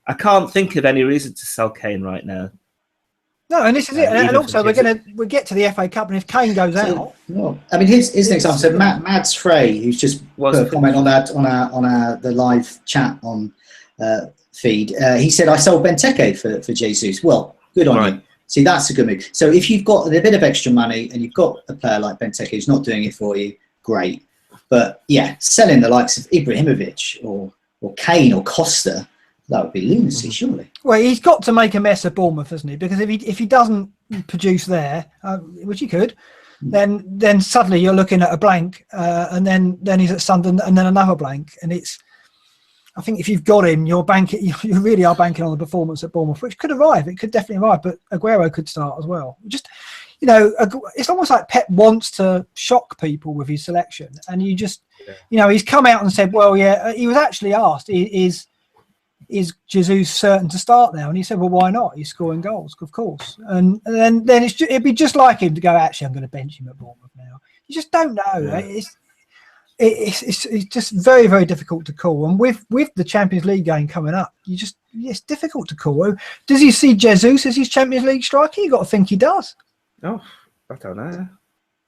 I can't think of any reason to sell Kane right now. No, and this is it. And also, we'll get to the FA Cup, and if Kane goes out, I mean, here's an example. So Mads Frey, who's just put a comment on the live chat on feed, he said, "I sold Benteke for Jesus." Well, good on you. See, that's a good move. So if you've got a bit of extra money and you've got a player like Benteke who's not doing it for you, great. But yeah, selling the likes of Ibrahimovic or Kane or Costa, that would be lunacy, surely. Well, he's got to make a mess of Bournemouth, hasn't he? Because if he doesn't produce there, which he could, then suddenly you're looking at a blank, and then he's at Sunderland, and then another blank, and I think if you've got him, you really are banking on the performance at Bournemouth, which could arrive. It could definitely arrive, but Aguero could start as well. Just, it's almost like Pep wants to shock people with his selection, and he's come out and said, well, yeah, he was actually asked, is Jesus certain to start now? And he said, well, why not? He's scoring goals, of course. And then it'd be just like him to go, actually, I'm going to bench him at Bournemouth now. You just don't know. Yeah. It's just very, very difficult to call. And with the Champions League game coming up, it's difficult to call. Does he see Jesus as his Champions League striker? You got to think he does. Oh, I don't know.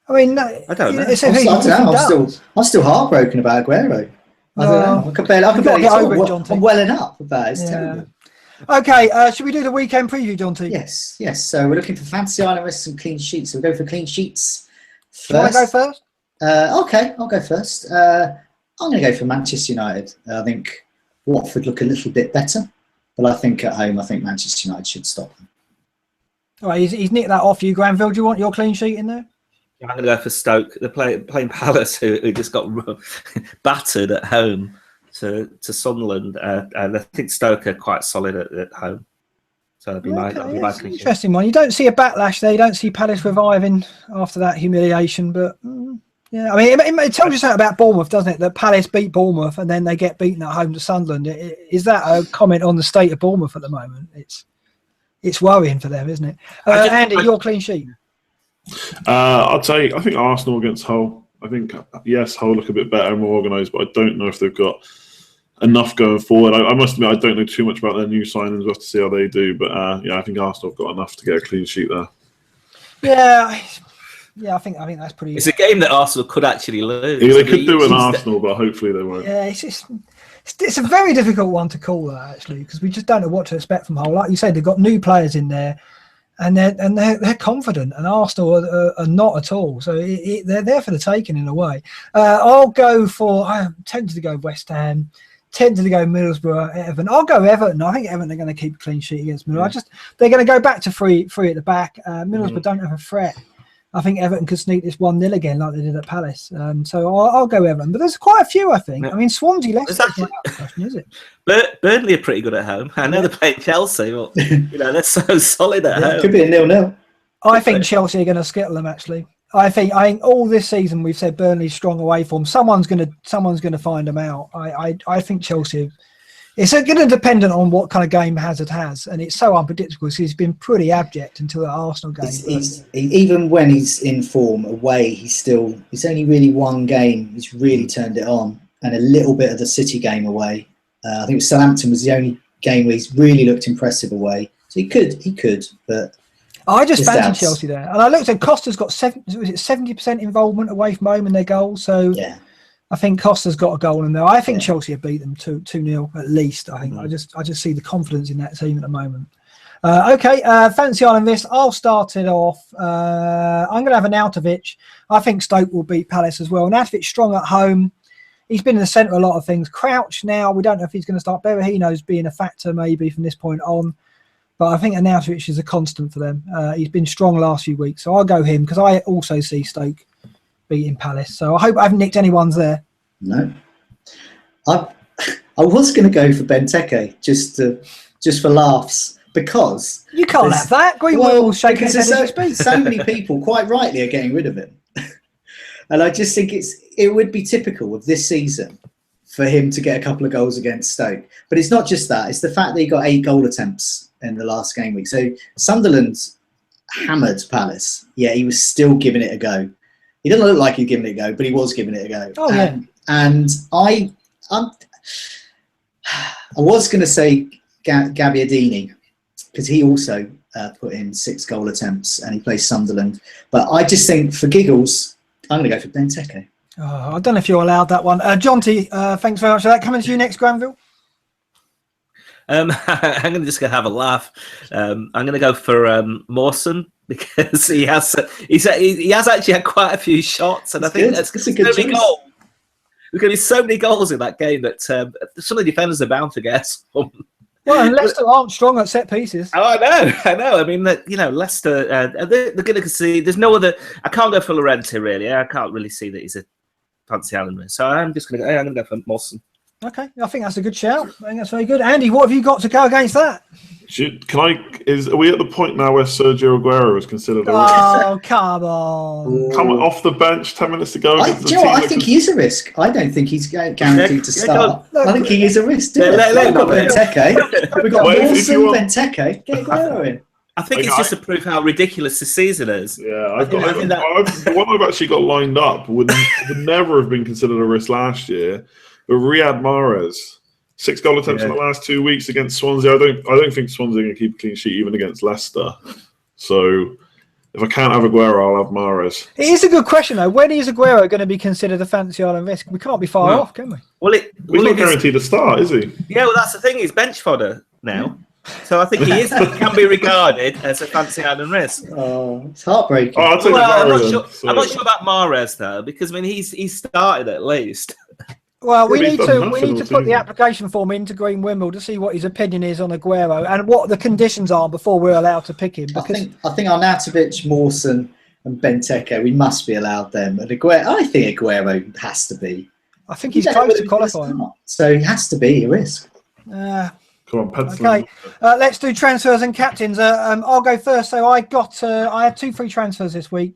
I mean, I don't know. I'm still heartbroken about Aguero. I don't know. I can barely get over it, Jonty. I'm welling up about it. It's terrible. Okay, should we do the weekend preview, Jonty? Yes. So we're looking for Fantasy Island with some clean sheets. So we'll go for clean sheets first. You want to go first? Okay, I'll go first. I'm going to go for Manchester United. I think Watford look a little bit better, but I think at home, I think Manchester United should stop them. All right, he's nicked that off you, Granville. Do you want your clean sheet in there? I'm going to go for Stoke. They're playing Palace, who just got battered at home to Sunderland, and I think Stoke are quite solid at home. So that'd be my clean sheet. Interesting one. You don't see a backlash there. You don't see Palace reviving after that humiliation, but. Yeah, I mean, it tells you something about Bournemouth, doesn't it? That Palace beat Bournemouth and then they get beaten at home to Sunderland. Is that a comment on the state of Bournemouth at the moment? It's worrying for them, isn't it? Andy, your clean sheet. I'd say I think Arsenal against Hull. I think yes, Hull look a bit better and more organised, but I don't know if they've got enough going forward. I must admit I don't know too much about their new signings. We'll have to see how they do, but I think Arsenal have got enough to get a clean sheet there. Yeah, I think that's pretty. It's a game that Arsenal could actually lose. Yeah, they could do an Arsenal, but hopefully they won't. Yeah, it's a very difficult one to call that actually, because we just don't know what to expect from Hull. Like you said, they've got new players in there, and they're confident, and Arsenal are not at all. So they're there for the taking in a way. I'm tempted to go West Ham. Tempted to go Middlesbrough, Everton. I'll go Everton. I think Everton are going to keep a clean sheet against Middlesbrough. Yeah. They're going to go back to three at the back. Middlesbrough don't have a threat. I think Everton could sneak this 1-0 again like they did at Palace. So I'll go Everton. But there's quite a few, I think. Yeah. I mean, Swansea left. That's not out of the question, is it? Burnley are pretty good at home. I know they're playing Chelsea, but they're so solid at home. Could be a 0-0. I think Chelsea are going to skittle them, actually. I think all this season we've said Burnley's strong away form. Someone's going to find them out. I think Chelsea. It's going to depend on what kind of game Hazard has, and it's so unpredictable. So he's been pretty abject until the Arsenal game. Even when he's in form away, it's only really one game. He's really turned it on, and a little bit of the City game away. I think Southampton was the only game where he's really looked impressive away. So he could, but I just fancied Chelsea there, and I looked at Costa's got 70% involvement away from home in their goals. So yeah. I think Costa's got a goal in there. I think Chelsea have beat them 2-0 at least. I think I just see the confidence in that team at the moment. Fancy Island this. I'll start it off. I'm going to have Arnautovic. I think Stoke will beat Palace as well. Arnautovic strong at home. He's been in the centre of a lot of things. Crouch now. We don't know if he's going to start. Berahino's being a factor maybe from this point on. But I think Arnautovic is a constant for them. He's been strong last few weeks. So I'll go him because I also see Stoke beating Palace. So I hope I haven't nicked anyone's there. No. I was going to go for Benteke just for laughs because you can't have that. Greenwood will shake his head as you speak. So many people quite rightly are getting rid of him. And I just think it would be typical of this season for him to get a couple of goals against Stoke. But it's not just that. It's the fact that he got 8 goal attempts in the last game week. So Sunderland hammered Palace. Yeah, he was still giving it a go. He doesn't look like he's giving it a go, but he was giving it a go. Oh, yeah. And I was going to say Gabbiadini because he also put in 6 goal attempts and he plays Sunderland. But I just think for giggles, I'm going to go for Benteke. Oh, I don't know if you're allowed that one. Jonty, thanks very much for that. Coming to you next, Granville. I'm going to have a laugh. I'm going to go for Mawson because he has actually had quite a few shots, and I think that's a good goal. going to be so many goals in that game that some of the defenders are bound to get some. Well, and Leicester aren't strong at set pieces. Oh, I know. I mean, Leicester, they're going to see. There's no other. I can't go for Llorente, really. I can't really see that he's a fancy Allen. So I'm going to go for Mawson. Okay, I think that's a good shout. I think that's very good. Andy, what have you got to go against that? Are we at the point now where Sergio Aguero is considered a risk? Oh, come on. Coming off the bench 10 minutes to go. I think he is a risk. I don't think he's guaranteed to start. I think he is a risk. We've got Benteke. We've got Mawson, Benteke. Get Aguero in. I think it's just to prove how ridiculous the season is. Yeah, the one I've actually got lined up would never have been considered a risk last year. But Riyad Mahrez, 6 goal attempts in the last 2 weeks against Swansea. I don't think Swansea are going to keep a clean sheet even against Leicester. So if I can't have Aguero, I'll have Mahrez. It is a good question though. When is Aguero going to be considered a fancy Island risk? We can't be far off, can we? He's not guaranteed to start, is he? Yeah, well, that's the thing. He's bench fodder now. So I think he can be regarded as a fancy Island risk. Oh, it's heartbreaking. Oh, I'll take Aguero I'm not sure about Mahrez though, because I mean he's started at least. Well, we need to put the application form into Green Wimble to see what his opinion is on Aguero and what the conditions are before we're allowed to pick him. Because I think Arnautovic, Mawson, and Benteke, we must be allowed them. And I think Aguero has to be. I think he's close to qualifying, so he has to be a risk. Come on, pencil. Okay, let's do transfers and captains. I'll go first. So I had 2 free transfers this week.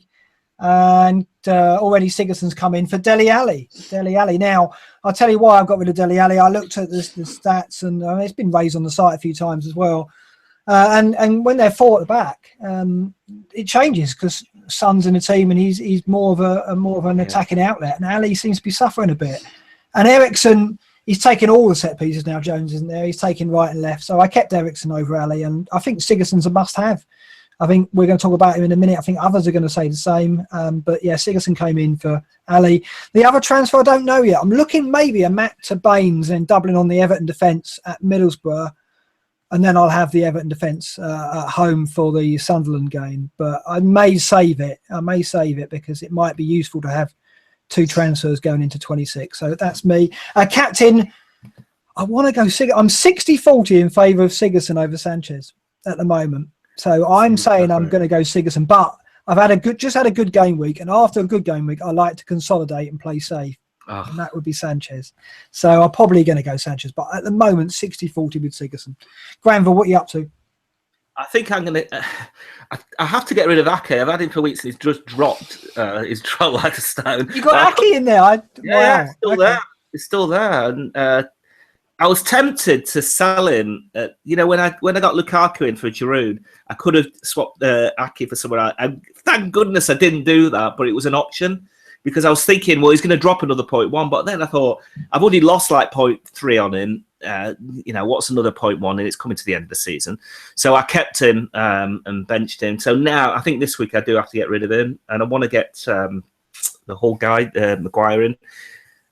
And already Sigurdsson's come in for Dele Alli. Now, I'll tell you why I've got rid of Dele Alli. I looked at the stats, and it's been raised on the site a few times as well. And when they're 4 at the back, it changes because Son's in the team, and he's more of an attacking outlet. And Ali seems to be suffering a bit. And Eriksson, he's taking all the set pieces now. Jones isn't there. He's taking right and left. So I kept Eriksson over Ali, and I think Sigurdsson's a must-have. I think we're going to talk about him in a minute. I think others are going to say the same. But yeah, Sigurdsson came in for Ali. The other transfer, I don't know yet. I'm looking maybe a Matt to Baines and doubling on the Everton defence at Middlesbrough. And then I'll have the Everton defence at home for the Sunderland game. But I may save it. Because it might be useful to have 2 transfers going into 26. So that's me. Captain, I want to go Sigurdsson. I'm 60-40 in favour of Sigurdsson over Sanchez at the moment. So I'm saying I'm going to go Sigurdsson, but I've had just had a good game week, and after a good game week, I like to consolidate and play safe, and that would be Sanchez. So I'm probably going to go Sanchez, but at the moment, 60-40 with Sigurdsson. Granville, what are you up to? I think I'm going to. I have to get rid of Ake. I've had him for weeks, and he's just dropped. He's dropped like a stone. You got Ake in there? Wow. There. He's still there, and I was tempted to sell him. When I got Lukaku in for Giroud, I could have swapped Ake for someone else. And thank goodness I didn't do that, but it was an option because I was thinking, well, he's going to drop another 0.1. But then I thought, I've already lost like 0.3 on him. What's another 0.1? And it's coming to the end of the season. So I kept him and benched him. So now I think this week I do have to get rid of him. And I want to get the whole guy, Maguire, in.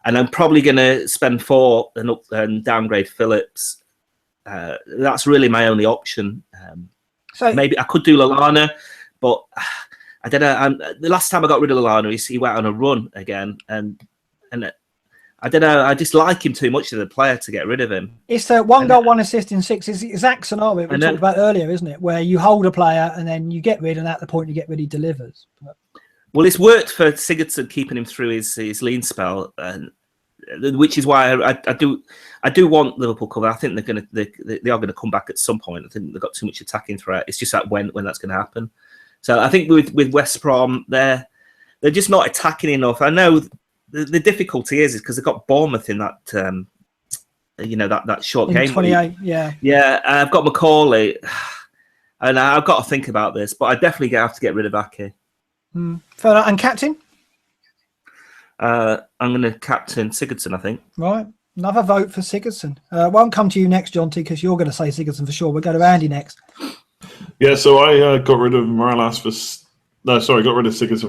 And I'm probably going to spend 4 and downgrade Phillips. That's really my only option. So maybe I could do Lallana, but I don't know. The last time I got rid of Lallana, he went on a run again, and I don't know. I just like him too much as a player to get rid of him. It's 1 goal, 1 assist in 6. It's that scenario we talked about earlier, isn't it? Where you hold a player and then you get rid, and at the point you get rid, he delivers. Well, it's worked for Sigurdsson, keeping him through his lean spell, which is why I do want Liverpool cover. I think they are going to come back at some point. I think they've got too much attacking threat. It's just like when that's going to happen. So I think with West Brom, they're just not attacking enough. I know the difficulty is because they've got Bournemouth in that that short in game. 28, yeah. I've got Macaulay, and I've got to think about this. But I definitely have to get rid of Ake. And captain? I'm going to captain Sigurdsson, I think. Right. Another vote for Sigurdsson. Won't come to you next, Jonty, because you're going to say Sigurdsson for sure. We'll go to Andy next. Yeah, so I got rid of Sigurdsson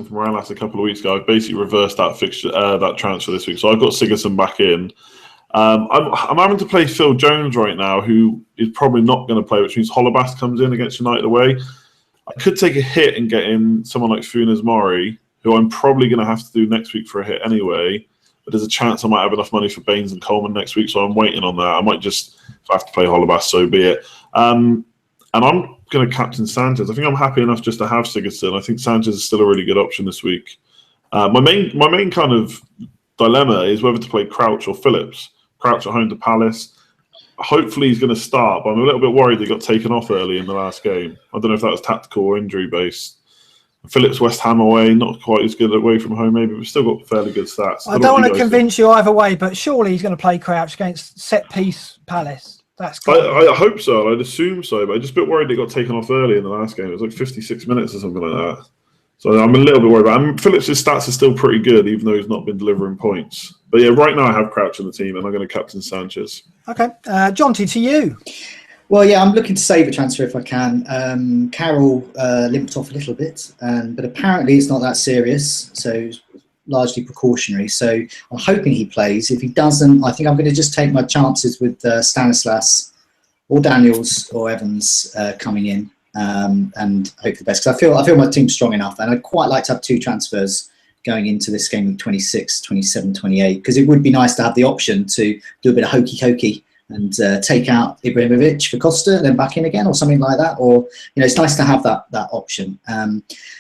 for Morales a couple of weeks ago. I basically reversed that fixture, that transfer this week. So I've got Sigurdsson back in. I'm having to play Phil Jones right now, who is probably not going to play, which means Holebas comes in against United away. I could take a hit and get in someone like Funes Mori, who I'm probably going to have to do next week for a hit anyway. but there's a chance I might have enough money for Baines and Coleman next week, so I'm waiting on that. I might just, if I have to play Holebas, so be it. And I'm going to captain Sanchez. I think I'm happy enough just to have Sigurdsson. I think Sanchez is still a really good option this week. My main kind of dilemma is whether to play Crouch or Phillips. Crouch at home to Palace. Hopefully he's going to start, but I'm a little bit worried he got taken off early in the last game. I don't know if that was tactical or injury based. Phillips West Ham away, not quite as good away from home maybe, but still got fairly good stats. I don't want to convince you either way, but surely he's going to play Crouch against set-piece Palace. That's good. I hope so. I'd assume so, but I'm just a bit worried he got taken off early in the last game. It was like 56 minutes or something like that. So I'm a little bit worried about him. Phillips' stats are still pretty good, even though he's not been delivering points. But yeah, right now I have Crouch in the team, and I'm going to captain Sanchez. Okay. Jonty, to you. Well, yeah, I'm looking to save a transfer if I can. Carroll limped off a little bit, but apparently it's not that serious, so it's largely precautionary. So I'm hoping he plays. If he doesn't, I think I'm going to just take my chances with Stanislas or Daniels or Evans coming in and hope for the best. Because I feel my team's strong enough, and I'd quite like to have 2 transfers going into this game with 26, 27, 28, because it would be nice to have the option to do a bit of hokey-cokey and take out Ibrahimovic for Costa and then back in again or something like that. Or, it's nice to have that option.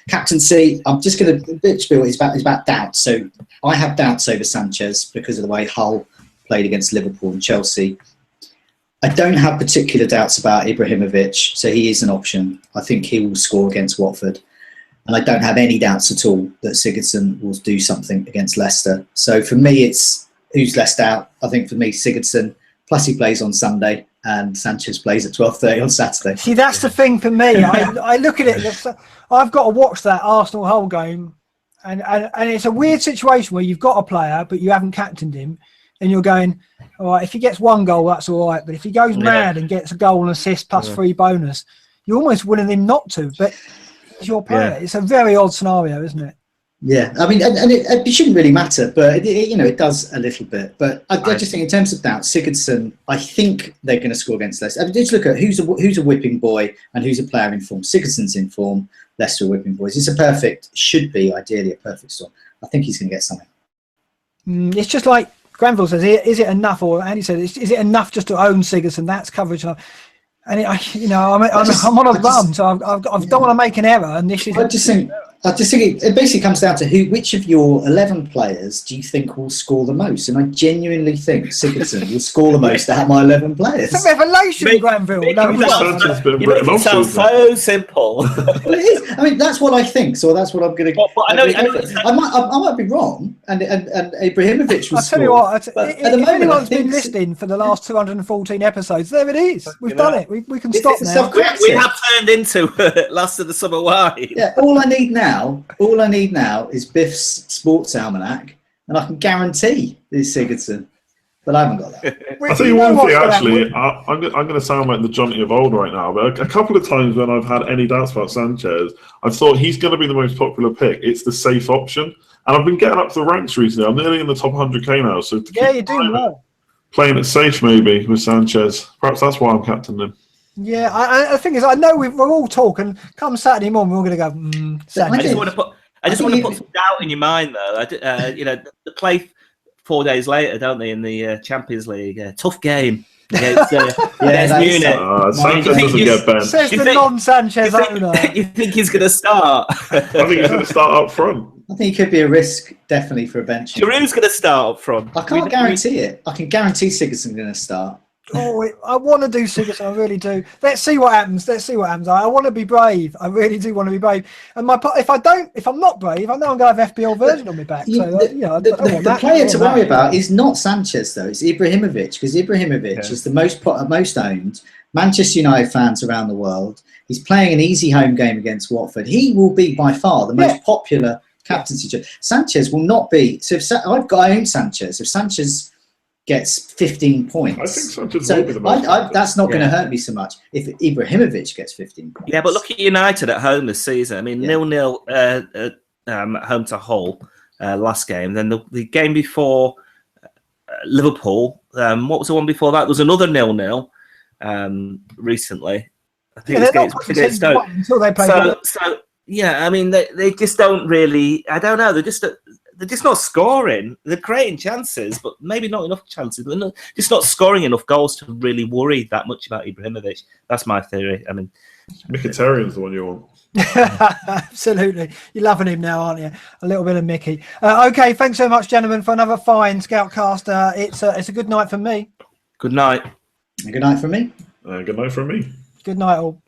Captaincy, I'm just going to spill it's about doubts. So I have doubts over Sanchez because of the way Hull played against Liverpool and Chelsea. I don't have particular doubts about Ibrahimovic, so he is an option. I think he will score against Watford. And I don't have any doubts at all that Sigurdsson will do something against Leicester. So for me, it's who's less doubt. I think for me, Sigurdsson. Plus, he plays on Sunday, and Sanchez plays at 12:30 on Saturday. See, that's the thing for me. I look at it. I've got to watch that Arsenal Hull game, and it's a weird situation where you've got a player, but you haven't captained him, and you're going, all right, if he gets 1 goal, that's all right. But if he goes mad and gets a goal and assist plus 3 bonus, you're almost willing him not to. But it's your player. Yeah. It's a very odd scenario, isn't it? Yeah, I mean, and it shouldn't really matter, but it does a little bit. But I just think in terms of doubt, Sigurdsson, I think they're going to score against Leicester. I mean, just look at who's a whipping boy and who's a player in form. Sigurdsson's in form, Leicester are whipping boys. Should be ideally a perfect storm. I think he's going to get something. It's just like Granville says, is it enough, or Andy said, is it enough just to own Sigurdsson? That's coverage. And I'm on a run, so I don't want to make an error. And this is. I just think it basically comes down to which of your 11 players do you think will score the most? And I genuinely think Sigurdsson will score the most out of my 11 players. It's a revelation, Granville. It sounds so simple. Well, it is. I mean, that's what I think. So that's what I'm going to. I might be wrong, and Ibrahimovic will score. I'll tell you what. If anyone's been listening for the last 214 episodes, there it is. We've done it. We can stop now. We have turned into Last of the Summer Wine. Yeah. All I need now is Biff's Sports Almanac, and I can guarantee it's Sigurdsson. But I haven't got that. I'll tell you one thing, actually. I'm going to sound like the Jonty of old right now, but a couple of times when I've had any doubts about Sanchez, I've thought he's going to be the most popular pick. It's the safe option. And I've been getting up to the ranks recently. I'm nearly in the top 100k now. So you're doing well. Playing it safe, maybe, with Sanchez. Perhaps that's why I'm captaining him. Yeah, the thing is, I know we're all talking. Come Saturday morning, we're all going to go. I just want to put some doubt in your mind, though. They play 4 days later, don't they, in the Champions League? Tough game against Munich. Sanchez doesn't get bent. Says the non-Sanchez owner. You think he's going to start? I think he's going to start up front. I think he could be a risk, definitely, for a bench. Giroud's going to start up front. I can't guarantee it. I can guarantee Sigurdsson's going to start. I want to do Sigurdsson. I really do. Let's see what happens. I want to be brave. I really do want to be brave. And if I'm not brave, I know I'm going to have FPL version on my back. The player to worry about is not Sanchez, though. It's Ibrahimovic, because Ibrahimovic is the most owned. Manchester United fans around the world. He's playing an easy home game against Watford. He will be by far the most popular captaincy. Sanchez will not be. So I own Sanchez. If Sanchez gets 15 points. I think Sanchez will be the most. That's not going to hurt me so much if Ibrahimovic gets 15 points. Yeah, but look at United at home this season. I mean, 0-0 at home to Hull last game. Then the game before Liverpool, what was the one before that? There was another 0-0 recently. I think it's against Stoke. Until they play. So yeah, I mean, they just don't really. I don't know. they're just not scoring. They're creating chances, but maybe not enough chances. They're just not scoring enough goals to really worry that much about Ibrahimovic. That's my theory. I mean, Mkhitaryan's the one you want. Absolutely. You're loving him now, aren't you? A little bit of Mickey. Okay, thanks so much, gentlemen, for another fine Scoutcast. It's a good night for me. Good night. Good night from me. Good night from me. Good night, all.